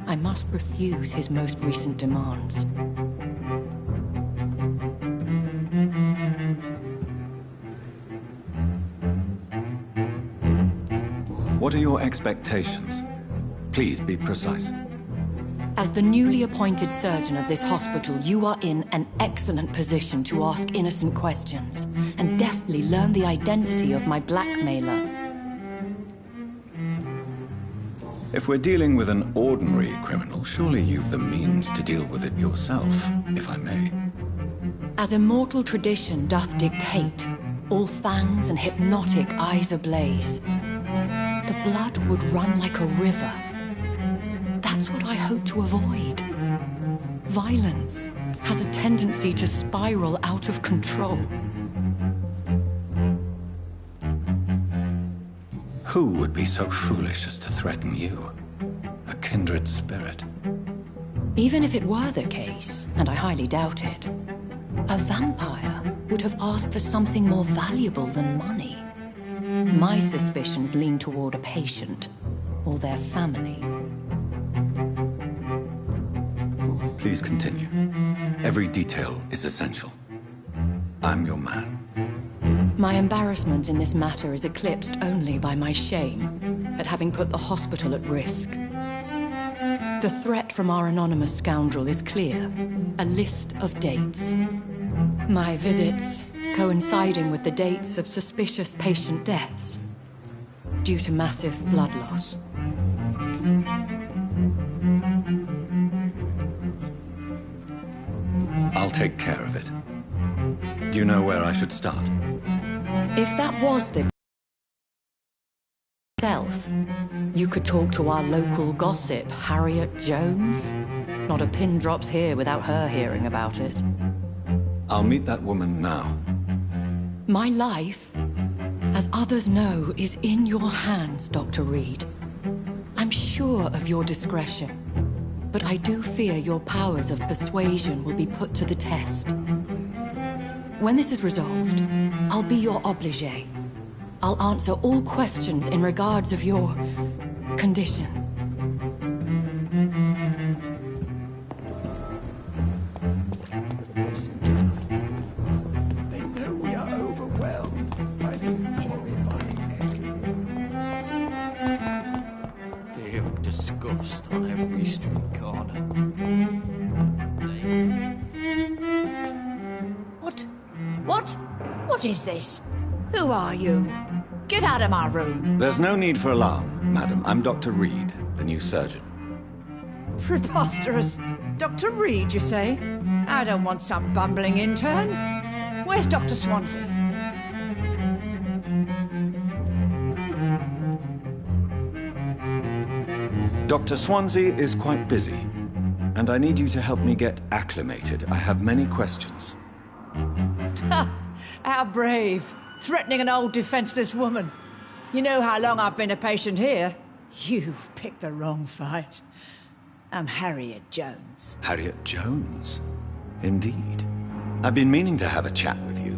I must refuse his most recent demands. What are your expectations? Please be precise. As the newly appointed surgeon of this hospital, you are in an excellent position to ask innocent questions and deftly learn the identity of my blackmailer. If we're dealing with an ordinary criminal, surely you've the means to deal with it yourself, if I may. As immortal tradition doth dictate, all fangs and hypnotic eyes ablaze, the blood would run like a river. That's what I hope to avoid. Violence has a tendency to spiral out of control. Who would be so foolish as to threaten you? A kindred spirit. Even if it were the case, and I highly doubt it, a vampire would have asked for something more valuable than money. My suspicions lean toward a patient, or their family. Please continue. Every detail is essential. I'm your man. My embarrassment in this matter is eclipsed only by my shame at having put the hospital at risk. The threat from our anonymous scoundrel is clear. A list of dates. My visits coinciding with the dates of suspicious patient deaths due to massive blood loss. I'll take care of it. Do you know where I should start? If that was the self, you could talk to our local gossip, Harriet Jones. Not a pin drops here without her hearing about it. I'll meet that woman now. My life, as others know, is in your hands, Dr. Reed. I'm sure of your discretion, but I do fear your powers of persuasion will be put to the test. When this is resolved, I'll be your obligé. I'll answer all questions in regards of your condition. They know we are overwhelmed by this horrifying echo. Feel disgust on every street corner. What is this? Who are you? Get out of my room. There's no need for alarm, madam. I'm Dr. Reed, the new surgeon. Preposterous. Dr. Reed, you say? I don't want some bumbling intern. Where's Dr. Swansea? Dr. Swansea is quite busy, and I need you to help me get acclimated. I have many questions. How brave. Threatening an old defenseless woman. You know how long I've been a patient here? You've picked the wrong fight. I'm Harriet Jones. Harriet Jones? Indeed. I've been meaning to have a chat with you.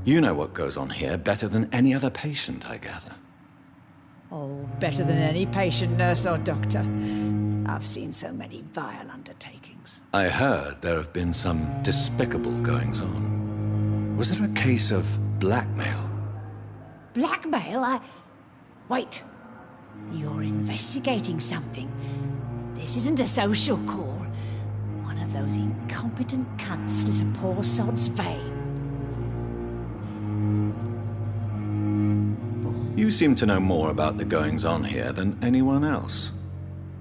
You know what goes on here better than any other patient, I gather. Oh, better than any patient, nurse or doctor. I've seen so many vile undertakings. I heard there have been some despicable goings-on. Was there a case of blackmail? Blackmail? Wait. You're investigating something. This isn't a social call. One of those incompetent cunts slit a poor sod's vein. You seem to know more about the goings-on here than anyone else.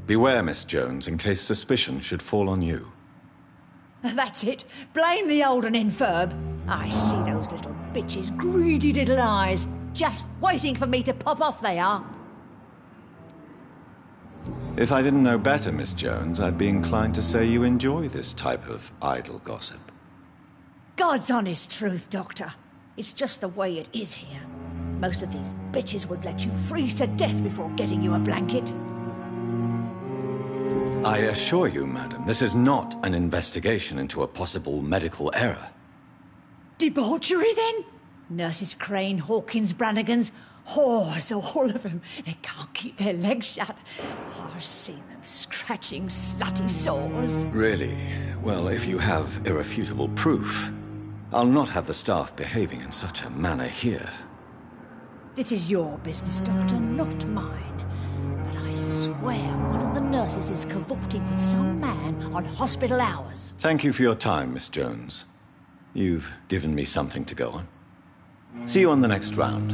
Beware, Miss Jones, in case suspicion should fall on you. That's it. Blame the old and infirm. I see those little bitches' greedy little eyes. Just waiting for me to pop off they are. If I didn't know better, Miss Jones, I'd be inclined to say you enjoy this type of idle gossip. God's honest truth, Doctor. It's just the way it is here. Most of these bitches would let you freeze to death before getting you a blanket. I assure you, madam, this is not an investigation into a possible medical error. Debauchery, then? Nurses Crane, Hawkins, Brannigans, whores, all of them. They can't keep their legs shut. I've seen them scratching slutty sores. Really? Well, if you have irrefutable proof, I'll not have the staff behaving in such a manner here. This is your business, Doctor, not mine. But I swear one of the nurses is cavorting with some man on hospital hours. Thank you for your time, Miss Jones. You've given me something to go on. See you on the next round.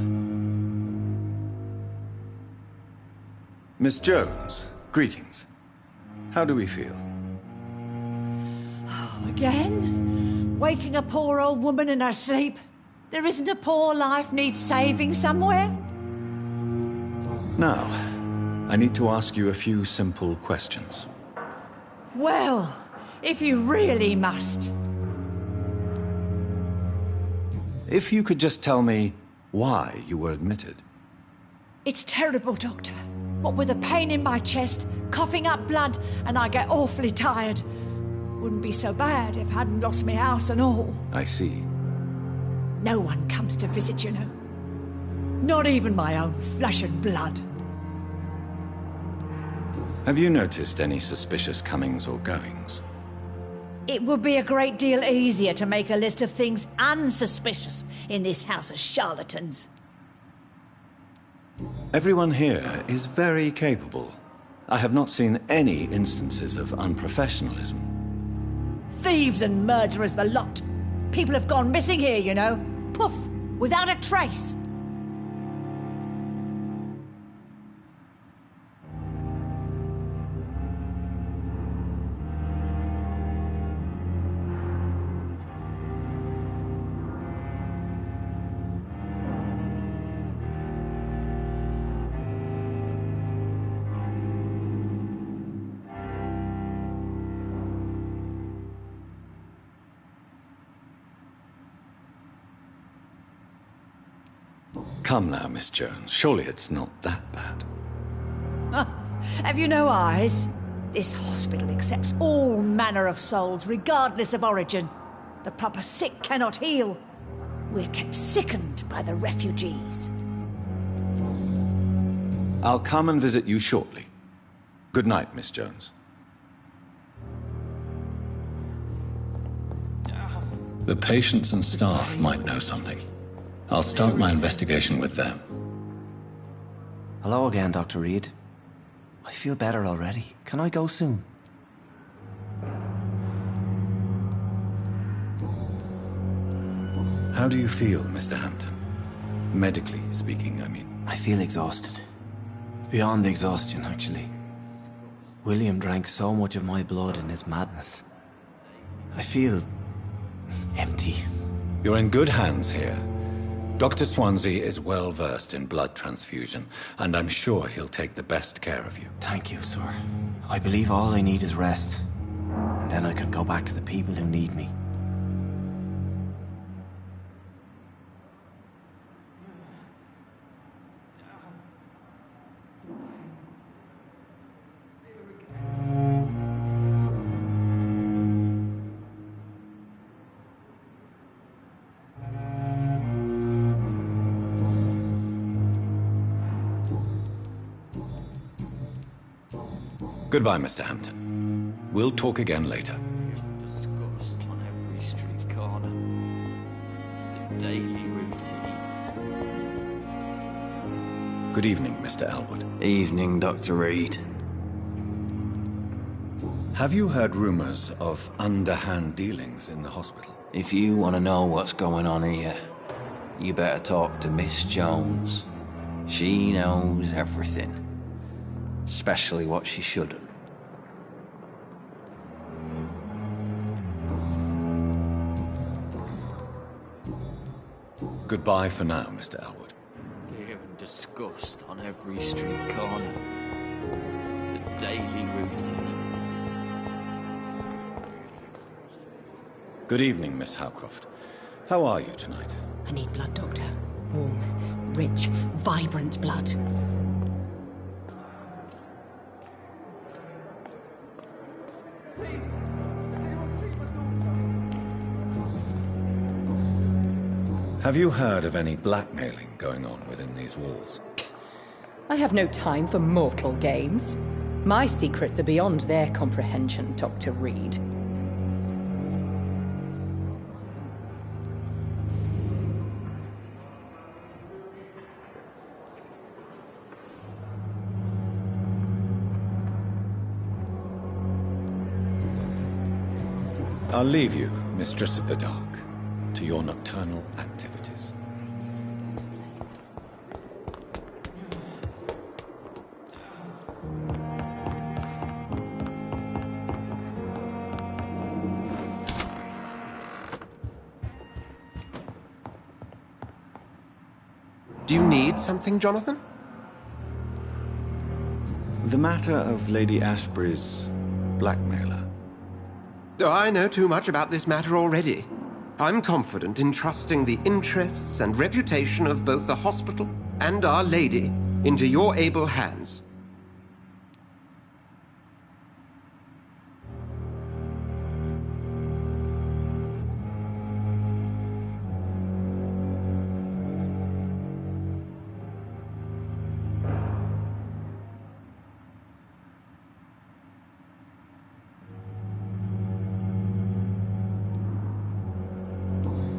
Miss Jones, greetings. How do we feel? Again? Waking a poor old woman in her sleep? There isn't a poor life needs saving somewhere? Now, I need to ask you a few simple questions. Well, if you really must. If you could just tell me why you were admitted. It's terrible, Doctor. What with a pain in my chest, coughing up blood, and I get awfully tired. Wouldn't be so bad if I hadn't lost my house and all. I see. No one comes to visit, you know. Not even my own flesh and blood. Have you noticed any suspicious comings or goings? It would be a great deal easier to make a list of things unsuspicious in this house of charlatans. Everyone here is very capable. I have not seen any instances of unprofessionalism. Thieves and murderers, the lot. People have gone missing here, you know. Poof, without a trace. Come now, Miss Jones. Surely it's not that bad. Have you no eyes? This hospital accepts all manner of souls, regardless of origin. The proper sick cannot heal. We're kept sickened by the refugees. I'll come and visit you shortly. Good night, Miss Jones. The patients and staff might know something. I'll start my investigation with them. Hello again, Dr. Reed. I feel better already. Can I go soon? How do you feel, Mr. Hampton? Medically speaking, I mean. I feel exhausted. Beyond exhaustion, actually. William drank so much of my blood in his madness. I feel empty. You're in good hands here. Dr. Swansea is well versed in blood transfusion, and I'm sure he'll take the best care of you. Thank you, sir. I believe all I need is rest. And then I can go back to the people who need me. Goodbye, Mr. Hampton. We'll talk again later. Discussed on every street corner. The daily routine. Good evening, Mr. Elwood. Evening, Dr. Reed. Have you heard rumors of underhand dealings in the hospital? If you want to know what's going on here, you better talk to Miss Jones. She knows everything. Especially what she shouldn't. Goodbye for now, Mr. Elwood. Fear and disgust on every street corner. The daily routine. Good evening, Miss Howcroft. How are you tonight? I need blood, Doctor. Warm, rich, vibrant blood. Have you heard of any blackmailing going on within these walls? I have no time for mortal games. My secrets are beyond their comprehension, Dr. Reed. I'll leave you, Mistress of the Dark, to your nocturnal activities. Do you need something, Jonathan? The matter of Lady Ashbury's blackmailer. Oh, I know too much about this matter already. I'm confident in trusting the interests and reputation of both the hospital and Our Lady into your able hands.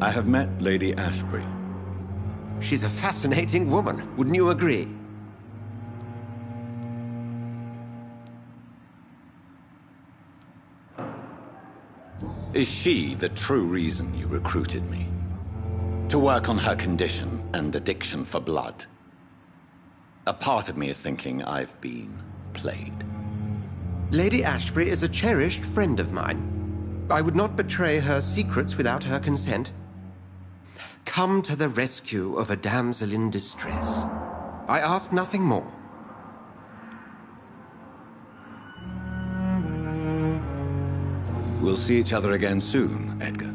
I have met Lady Ashbury. She's a fascinating woman, wouldn't you agree? Is she the true reason you recruited me? To work on her condition and addiction for blood? A part of me is thinking I've been played. Lady Ashbury is a cherished friend of mine. I would not betray her secrets without her consent. Come to the rescue of a damsel in distress. I ask nothing more. We'll see each other again soon, Edgar.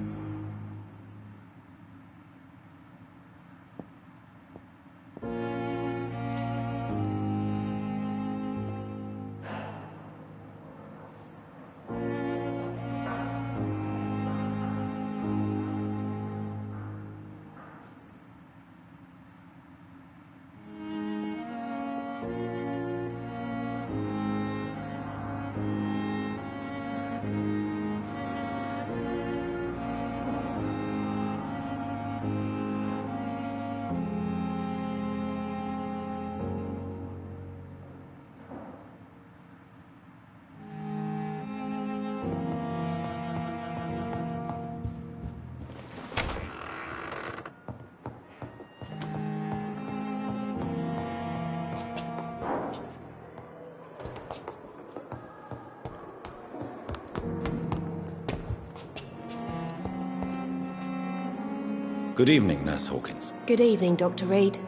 Good evening, Nurse Hawkins. Good evening, Dr. Reed.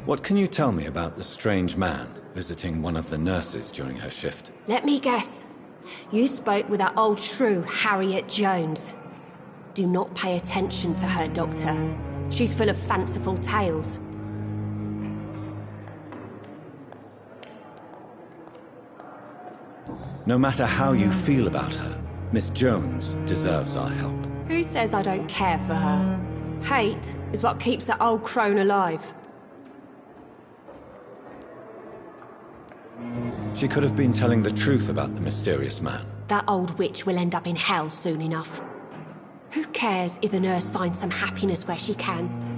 What can you tell me about the strange man visiting one of the nurses during her shift? Let me guess. You spoke with that old shrew, Harriet Jones. Do not pay attention to her, Doctor. She's full of fanciful tales. No matter how you feel about her, Miss Jones deserves our help. Who says I don't care for her? Hate is what keeps that old crone alive. She could have been telling the truth about the mysterious man. That old witch will end up in hell soon enough. Who cares if the nurse finds some happiness where she can?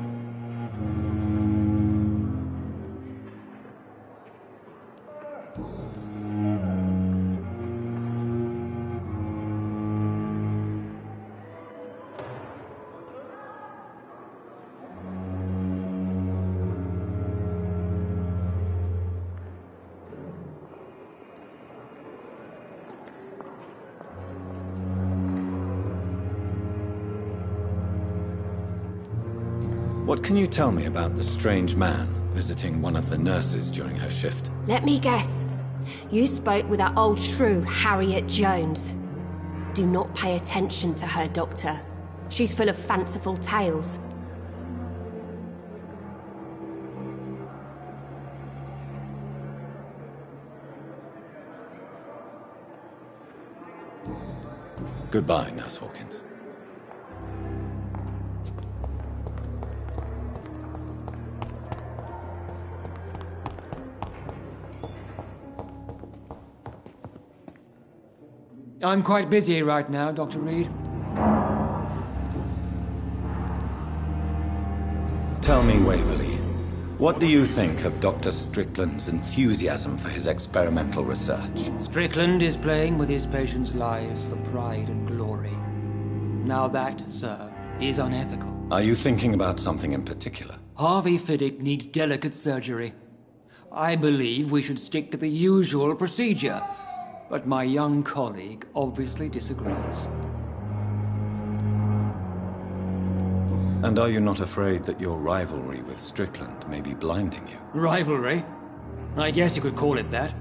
What can you tell me about the strange man visiting one of the nurses during her shift? Let me guess. You spoke with that old shrew, Harriet Jones. Do not pay attention to her, Doctor. She's full of fanciful tales. Goodbye, Nurse Hawkins. I'm quite busy right now, Dr. Reed. Tell me, Waverly, what do you think of Dr. Strickland's enthusiasm for his experimental research? Strickland is playing with his patients' lives for pride and glory. Now that, sir, is unethical. Are you thinking about something in particular? Harvey Fiddick needs delicate surgery. I believe we should stick to the usual procedure. But my young colleague obviously disagrees. And are you not afraid that your rivalry with Strickland may be blinding you? Rivalry? I guess you could call it that.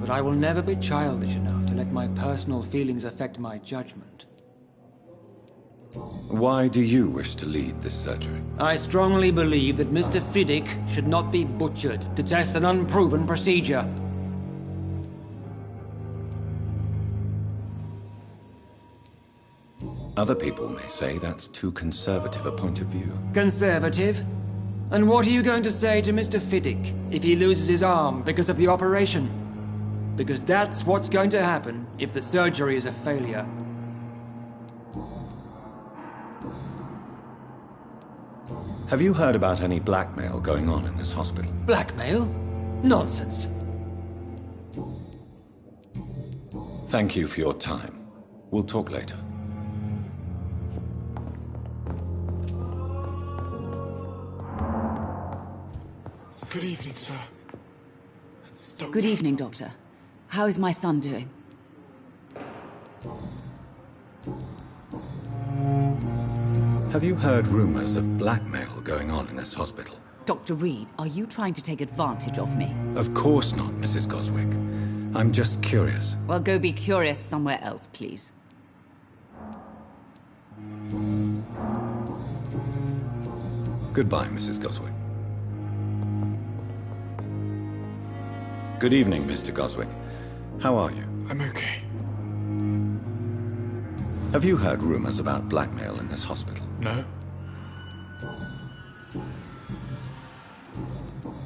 But I will never be childish enough to let my personal feelings affect my judgment. Why do you wish to lead this surgery? I strongly believe that Mr. Fiddick should not be butchered to test an unproven procedure. Other people may say that's too conservative a point of view. Conservative? And what are you going to say to Mr. Fiddick if he loses his arm because of the operation? Because that's what's going to happen if the surgery is a failure. Have you heard about any blackmail going on in this hospital? Blackmail? Nonsense. Thank you for your time. We'll talk later. Good evening, sir. Good evening, Doctor. How is my son doing? Have you heard rumors of blackmail going on in this hospital? Dr. Reed, are you trying to take advantage of me? Of course not, Mrs. Goswick. I'm just curious. Well, go be curious somewhere else, please. Goodbye, Mrs. Goswick. Good evening, Mr. Goswick. How are you? I'm okay. Have you heard rumors about blackmail in this hospital? No.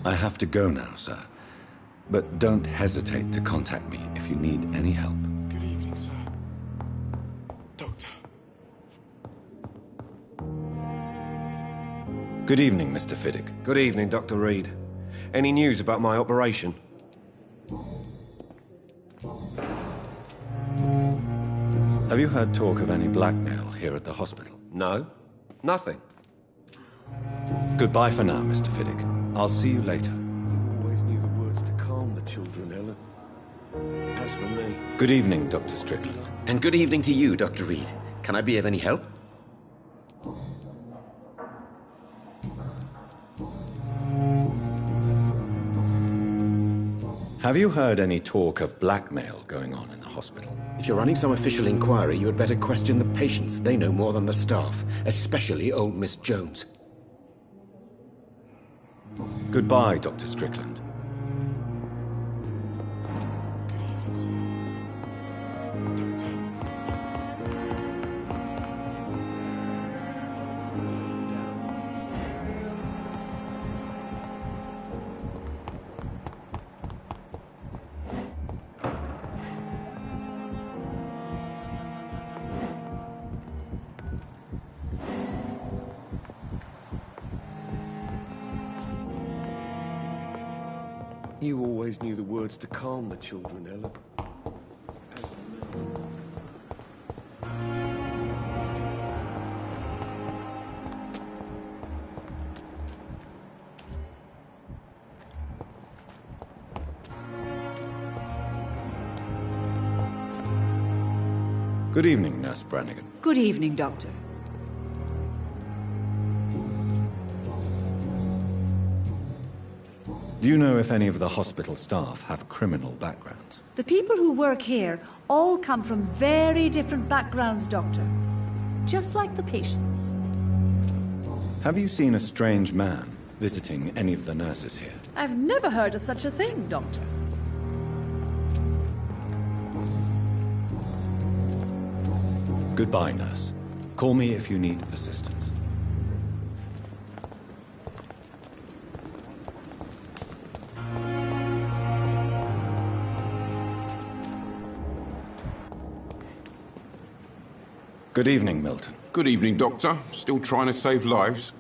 I have to go now, sir. But don't hesitate to contact me if you need any help. Good evening, sir. Doctor. Good evening, Mr. Fiddick. Good evening, Dr. Reed. Any news about my operation? Have you heard talk of any blackmail here at the hospital? No. Nothing. Goodbye for now, Mr. Fiddick. I'll see you later. Always knew the words to calm the children, Helen. As for me... Good evening, Dr. Strickland. And good evening to you, Dr. Reed. Can I be of any help? Have you heard any talk of blackmail going on in the hospital? If you're running some official inquiry, you had better question the patients. They know more than the staff, especially old Miss Jones. Goodbye, Dr. Strickland. You always knew the words to calm the children, Helen. Good evening, Nurse Brannigan. Good evening, Doctor. Do you know if any of the hospital staff have criminal backgrounds? The people who work here all come from very different backgrounds, Doctor. Just like the patients. Have you seen a strange man visiting any of the nurses here? I've never heard of such a thing, Doctor. Goodbye, nurse. Call me if you need assistance. Good evening, Milton. Good evening, Doctor. Still trying to save lives?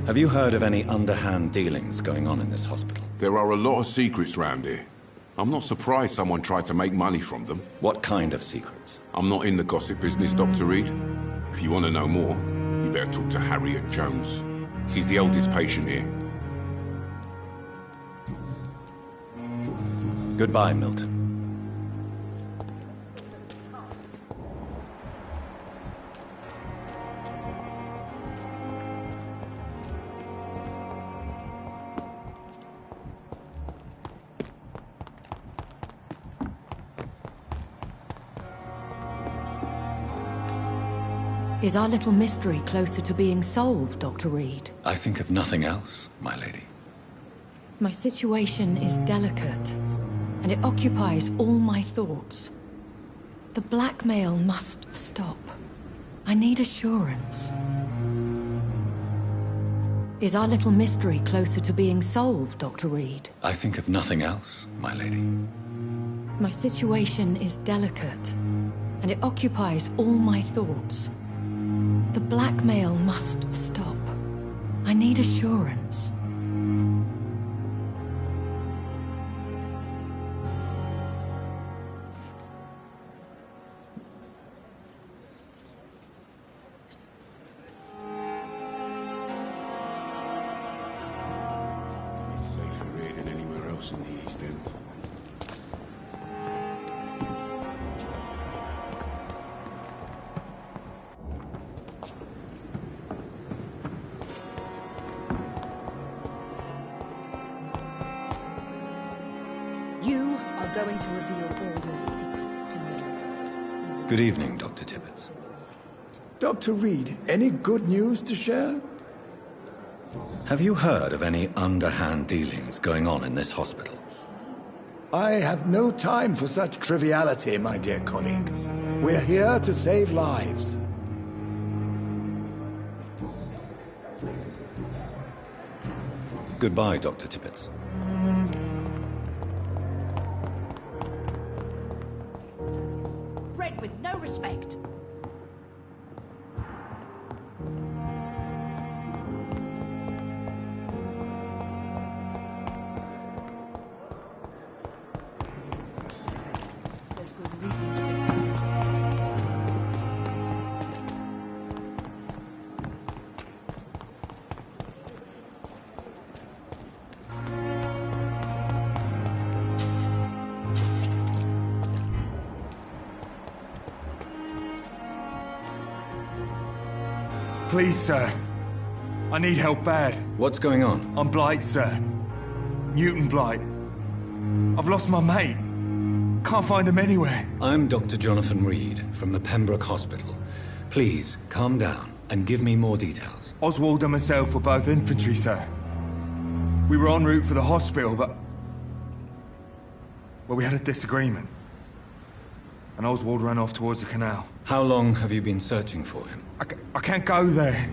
Have you heard of any underhand dealings going on in this hospital? There are a lot of secrets round here. I'm not surprised someone tried to make money from them. What kind of secrets? I'm not in the gossip business, Dr. Reed. If you want to know more, you better talk to Harriet Jones. She's the eldest patient here. Goodbye, Milton. Is our little mystery closer to being solved, Dr. Reed? I think of nothing else, my lady. My situation is delicate, and it occupies all my thoughts. The blackmail must stop. I need assurance. Is our little mystery closer to being solved, Dr. Reed? I think of nothing else, my lady. My situation is delicate, and it occupies all my thoughts. The blackmail must stop. I need assurance. It's safer here than anywhere else in the East End. You are going to reveal all your secrets to me. Good evening, Dr. Tibbets. Dr. Reed, any good news to share? Have you heard of any underhand dealings going on in this hospital? I have no time for such triviality, my dear colleague. We're here to save lives. Goodbye, Dr. Tibbets. Bred with no respect. There's good reason to be. Please, sir. I need help bad. What's going on? I'm Blight, sir. Newton Blight. I've lost my mate. Can't find him anywhere. I'm Dr. Jonathan Reed from the Pembroke Hospital. Please, calm down and give me more details. Oswald and myself were both infantry, sir. We were en route for the hospital, but... well, we had a disagreement. And Oswald ran off towards the canal. How long have you been searching for him? I can't go there.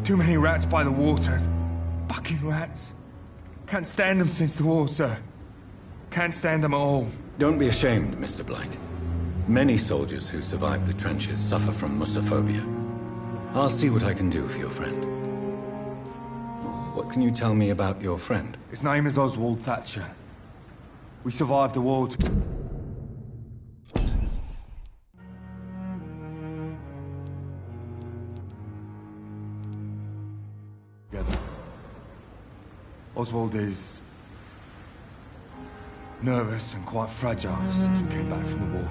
Too many rats by the water. Fucking rats. Can't stand them since the war, sir. Can't stand them at all. Don't be ashamed, Mr. Blight. Many soldiers who survived the trenches suffer from musophobia. I'll see what I can do for your friend. What can you tell me about your friend? His name is Oswald Thatcher. We survived the war together. Oswald is nervous and quite fragile since we came back from the war.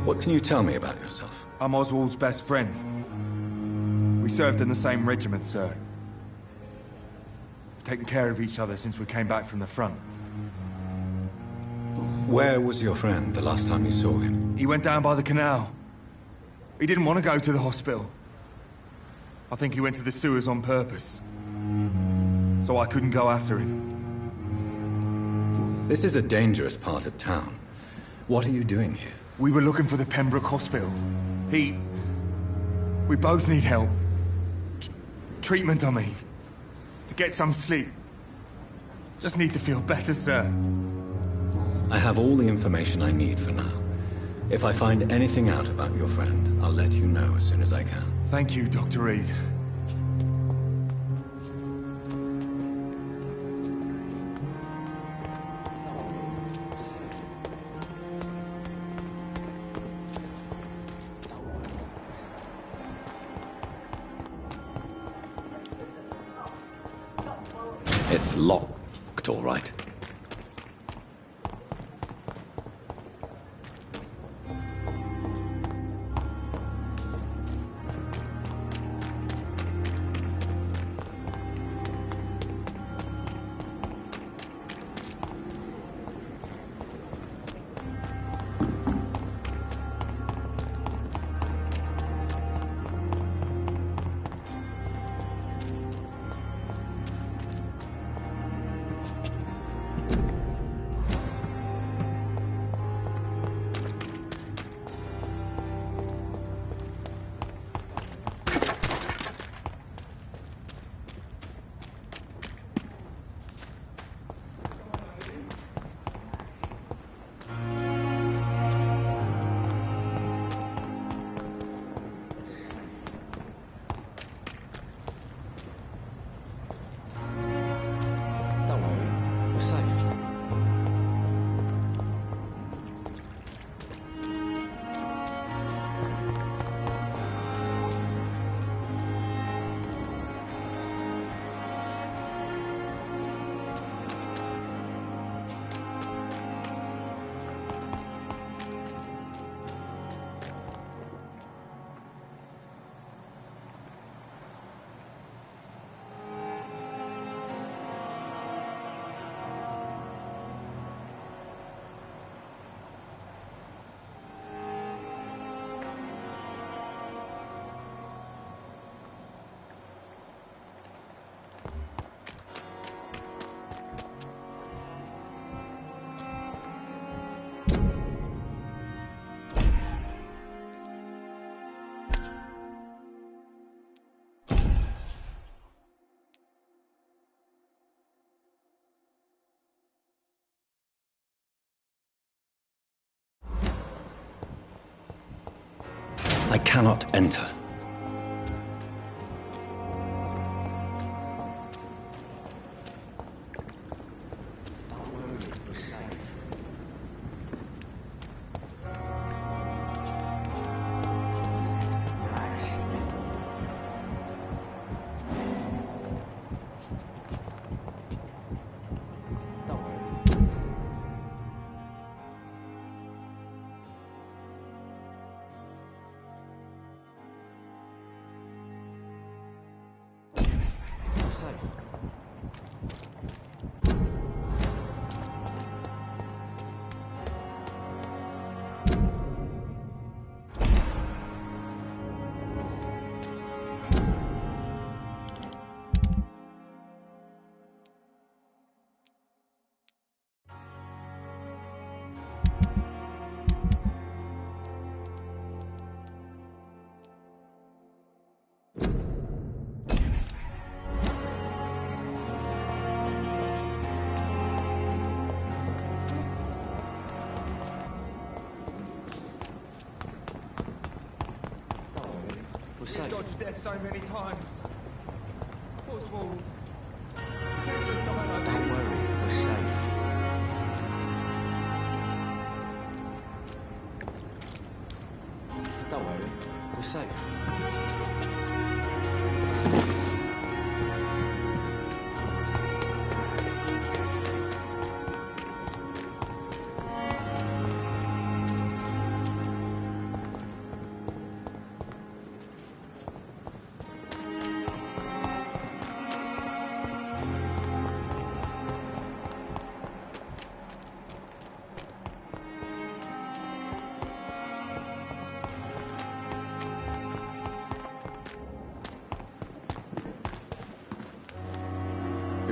What can you tell me about yourself? I'm Oswald's best friend. We served in the same regiment, sir. We've taken care of each other since we came back from the front. Where was your friend the last time you saw him? He went down by the canal. He didn't want to go to the hospital. I think he went to the sewers on purpose. So I couldn't go after him. This is a dangerous part of town. What are you doing here? We were looking for the Pembroke Hospital. We both need help. Treatment, I mean. To get some sleep. Just need to feel better, sir. I have all the information I need for now. If I find anything out about your friend, I'll let you know as soon as I can. Thank you, Dr. Reed. It's locked, all right. I cannot enter. We've dodged death so many times. Oswald, you can't just die like Don't worry, we're safe. Don't worry, we're safe.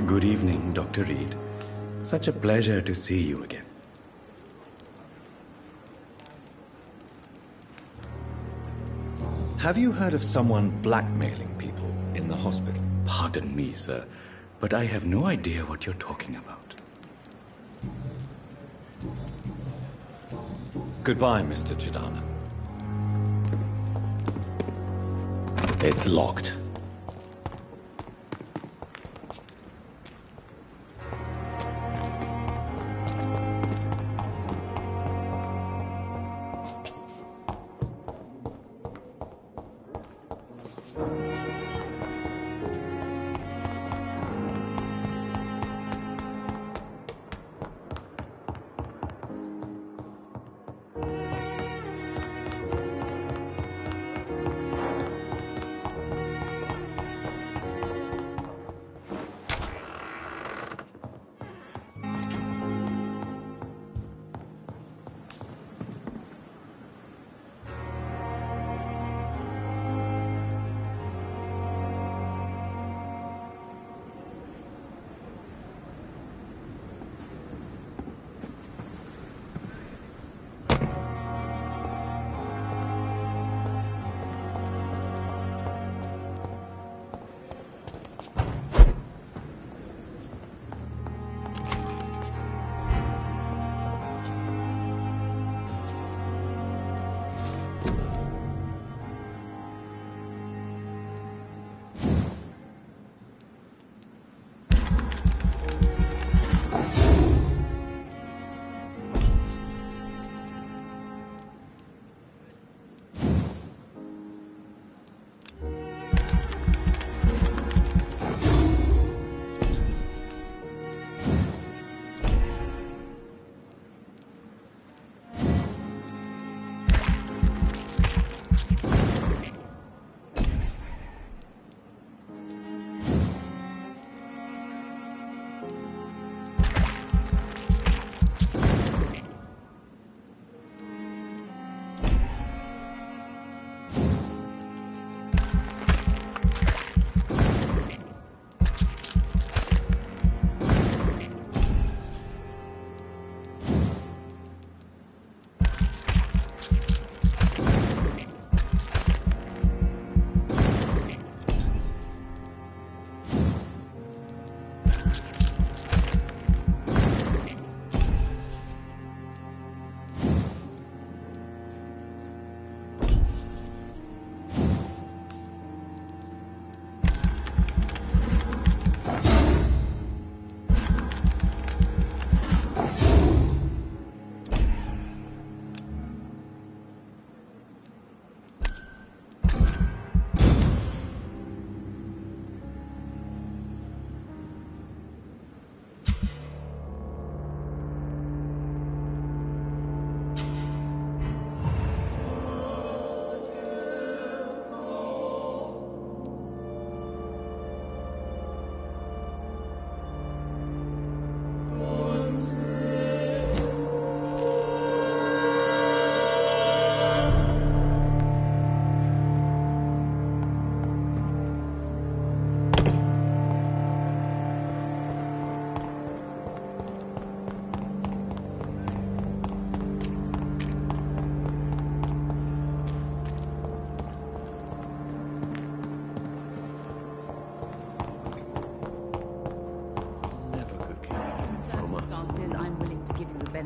Good evening, Dr. Reed. Such a pleasure to see you again. Have you heard of someone blackmailing people in the hospital? Pardon me, sir, but I have no idea what you're talking about. Goodbye, Mr. Chidana. It's locked.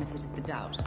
benefit of the doubt.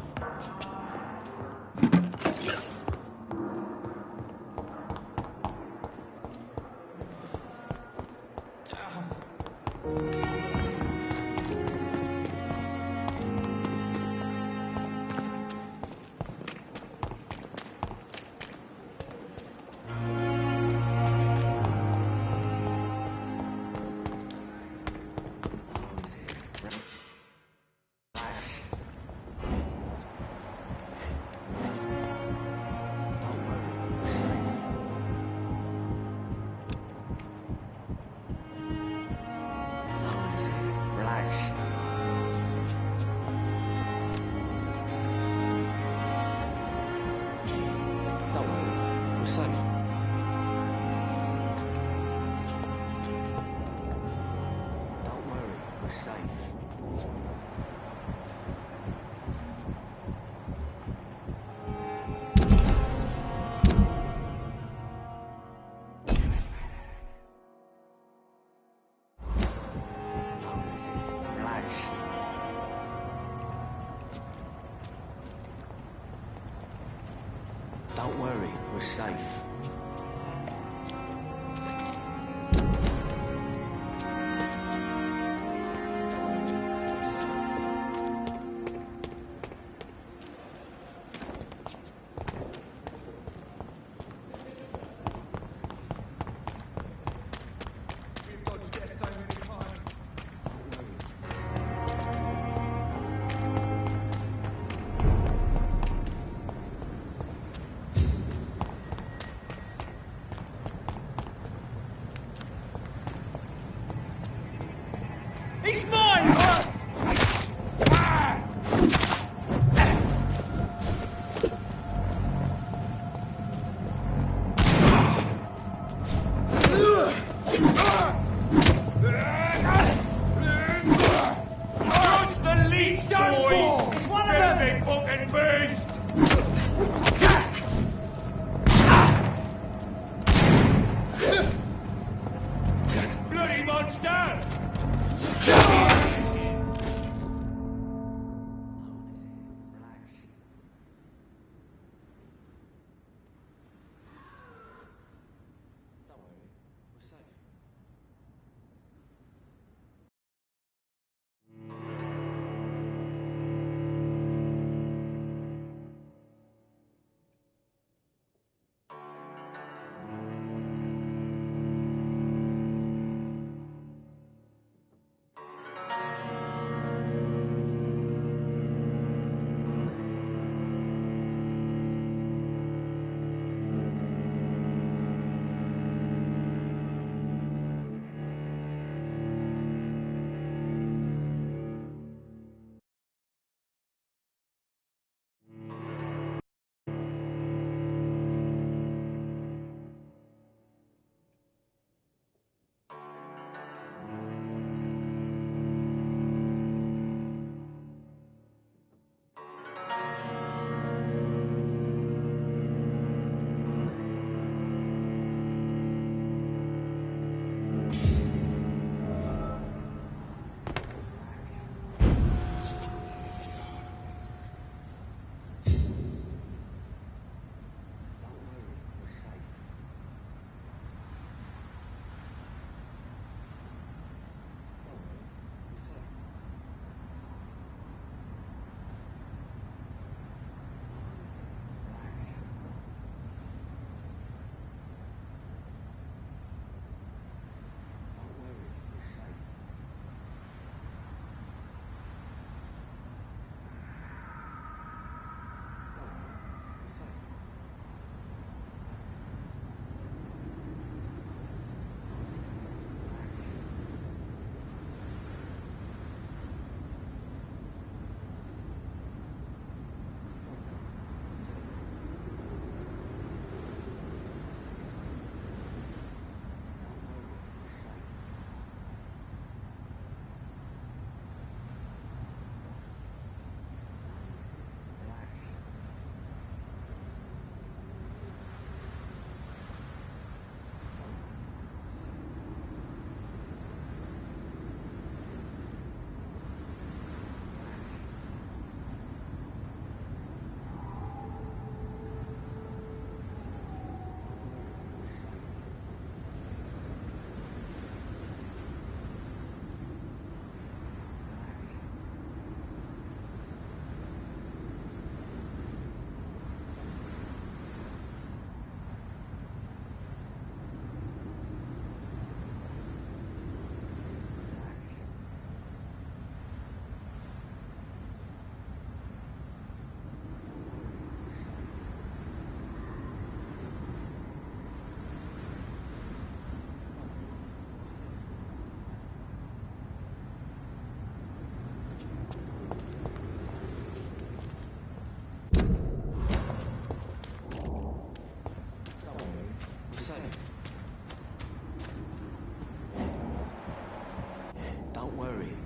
Relax. Don't worry, we're safe. Don't worry, we're safe. Relax. Don't worry, we're safe.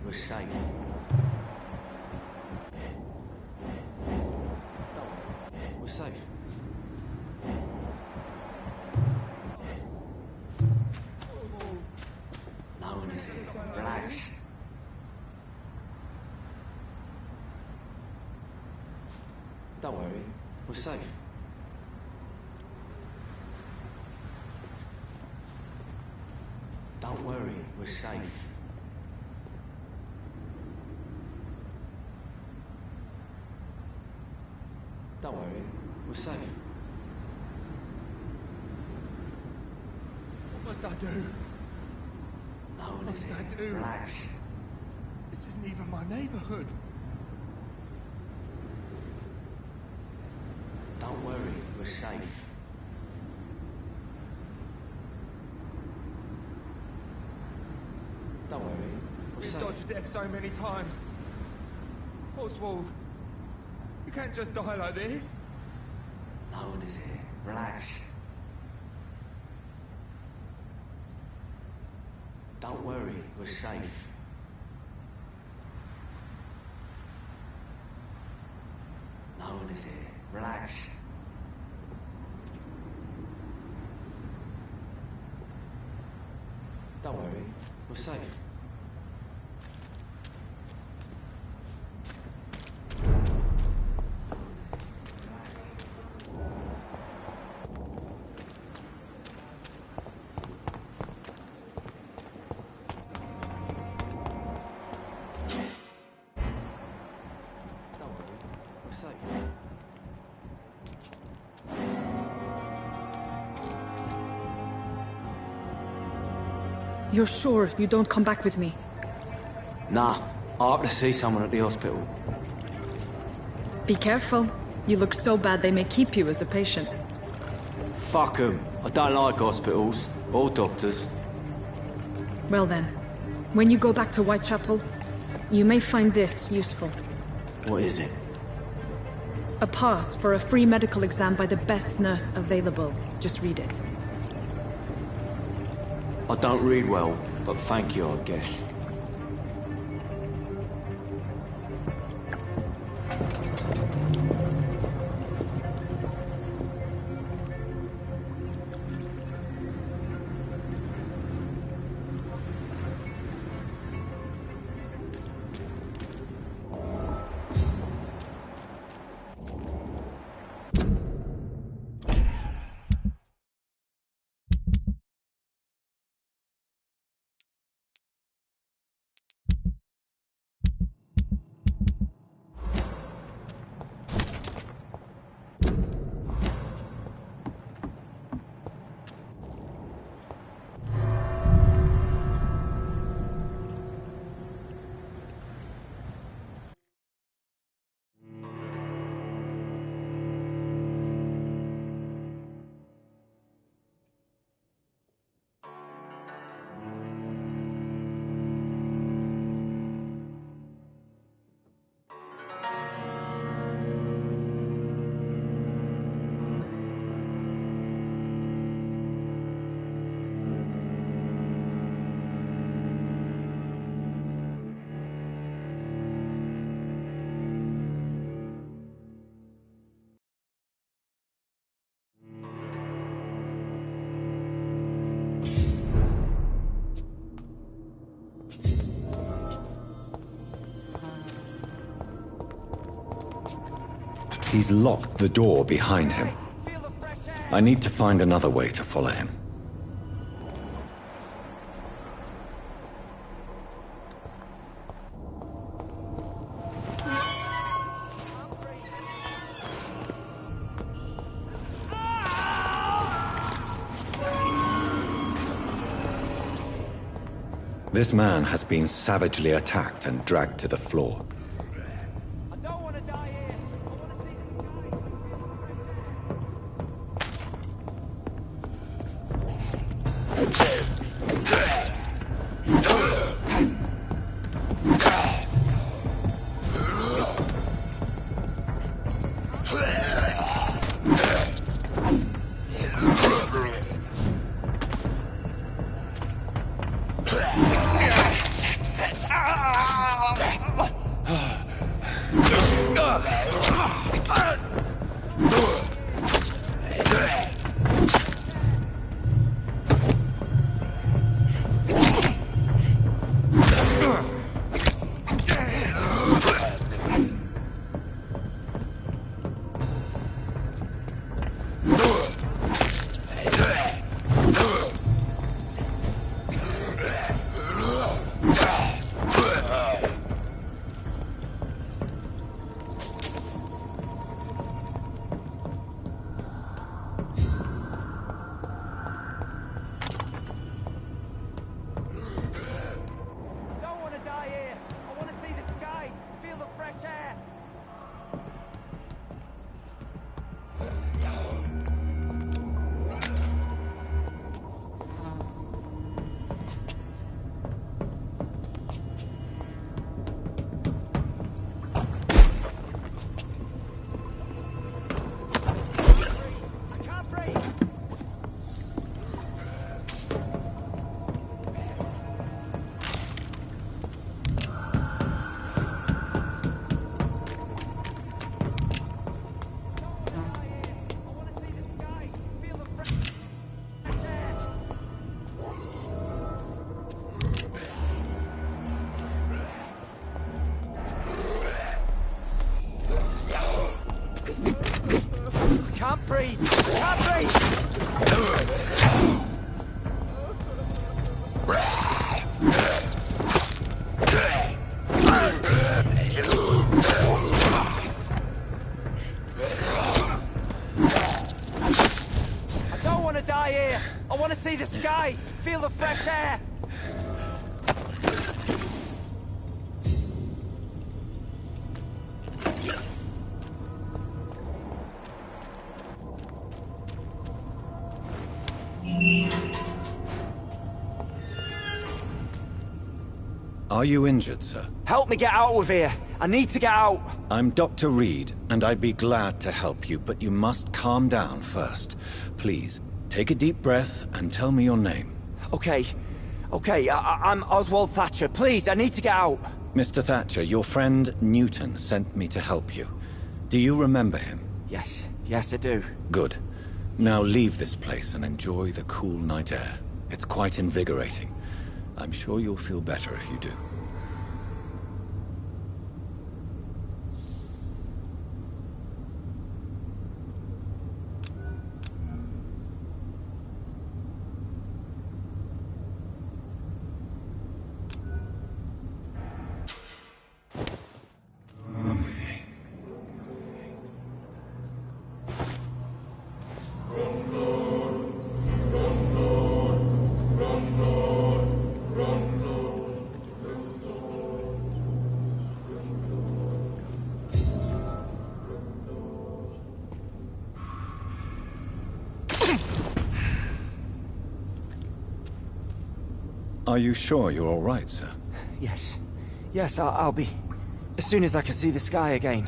we're safe. We're safe. No one is here. Relax. Don't worry, we're safe. Don't worry, we're safe. Don't worry, we're safe. What must I do? No one is here. Relax. This isn't even my neighborhood. Don't worry, we're safe. Don't worry, we're We've safe. dodged death so many times. Oswald, you can't just die like this. No one is here. Relax. Don't worry, we're safe. No one is here. Relax. Don't worry, we're safe. You're sure you don't come back with me? Nah, I have to see someone at the hospital. Be careful. You look so bad they may keep you as a patient. Fuck 'em. I don't like hospitals or doctors. Well then, when you go back to Whitechapel, you may find this useful. What is it? A pass for a free medical exam by the best nurse available. Just read it. I don't read well, but thank you, I guess. He's locked the door behind him. I need to find another way to follow him. This man has been savagely attacked and dragged to the floor. Can't breathe! Can't breathe! I don't want to die here! I want to see the sky! Feel the fresh air! Are you injured, sir? Help me get out of here! I need to get out! I'm Dr. Reed, and I'd be glad to help you, but you must calm down first. Please, take a deep breath and tell me your name. Okay. I'm Oswald Thatcher. Please, I need to get out. Mr. Thatcher, your friend Newton sent me to help you. Do you remember him? Yes, I do. Good. Now leave this place and enjoy the cool night air. It's quite invigorating. I'm sure you'll feel better if you do. Are you sure you're all right, sir? Yes, I'll be. As soon as I can see the sky again.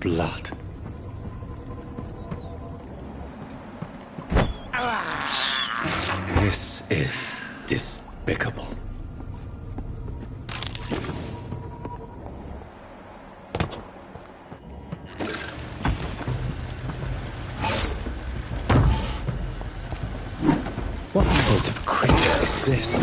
blood. This is despicable. What sort of creature is this?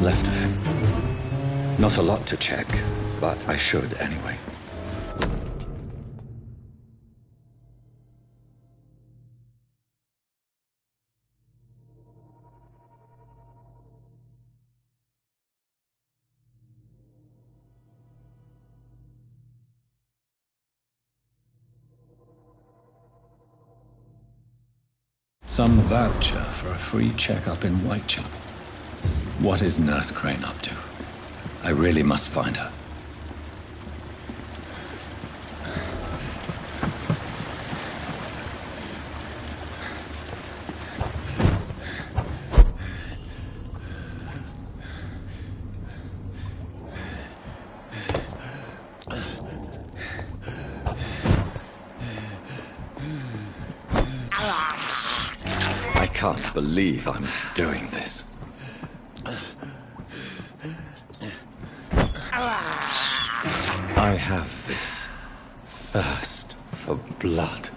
Left of him. Not a lot to check, but I should anyway. Some voucher for a free checkup in Whitechapel. What is Nurse Crane up to? I really must find her. I can't believe I'm doing this. I have this thirst for blood.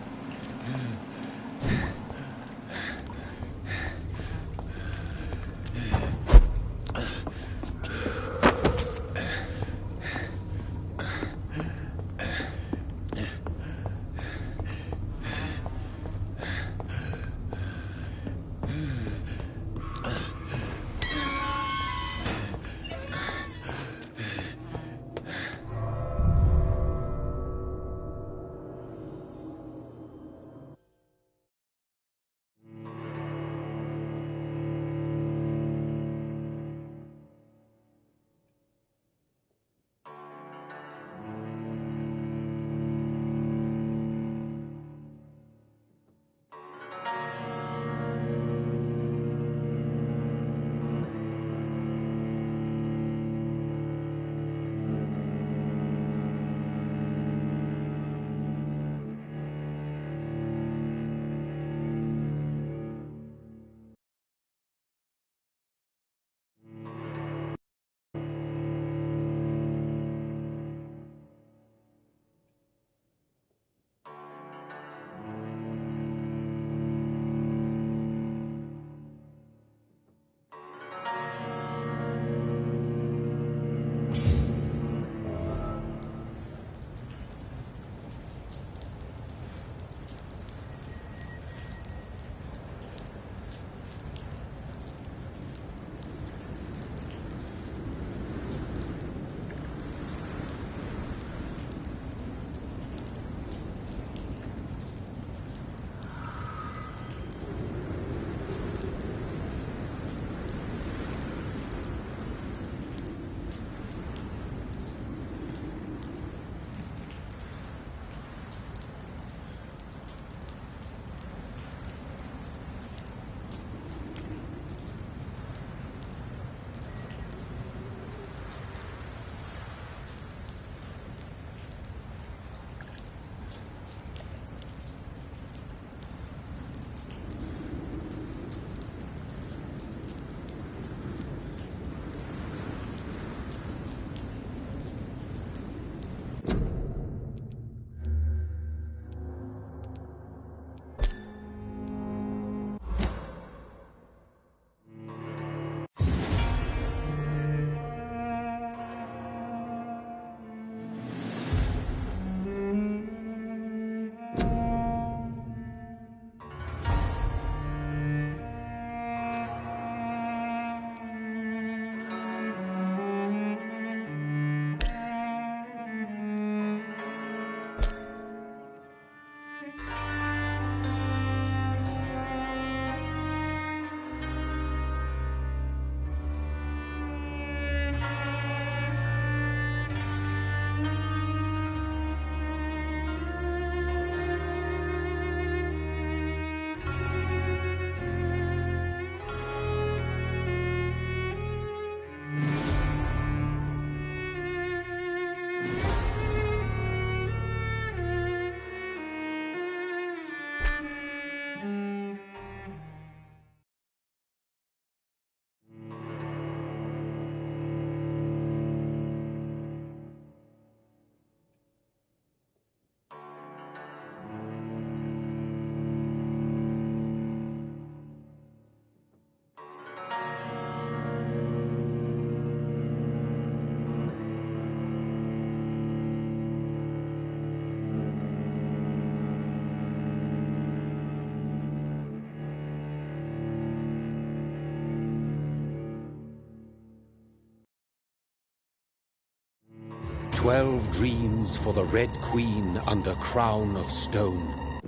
12 dreams for the Red Queen under crown of stone.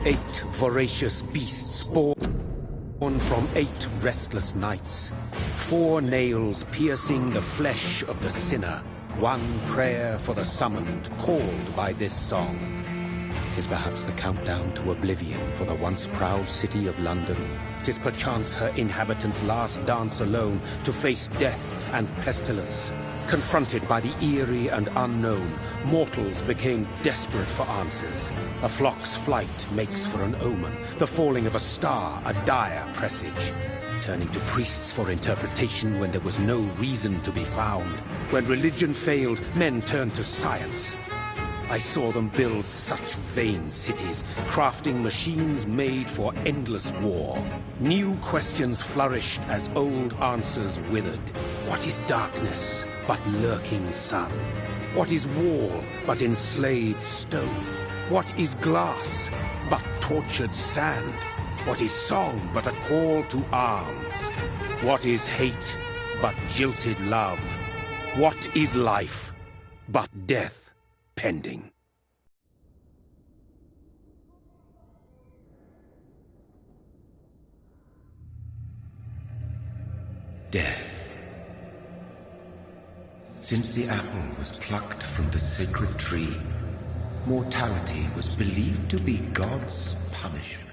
8 voracious beasts born from 8 restless nights. 4 nails piercing the flesh of the sinner. 1 prayer for the summoned, called by this song. 'Tis perhaps the countdown to oblivion for the once proud city of London. 'Tis perchance her inhabitants' last dance alone to face death and pestilence. Confronted by the eerie and unknown, mortals became desperate for answers. A flock's flight makes for an omen, the falling of a star a dire presage. Turning to priests for interpretation when there was no reason to be found. When religion failed, men turned to science. I saw them build such vain cities, crafting machines made for endless war. New questions flourished as old answers withered. What is darkness but lurking sun? What is wall but enslaved stone? What is glass but tortured sand? What is song but a call to arms? What is hate but jilted love? What is life but death pending? Death. Since the apple was plucked from the sacred tree, mortality was believed to be God's punishment.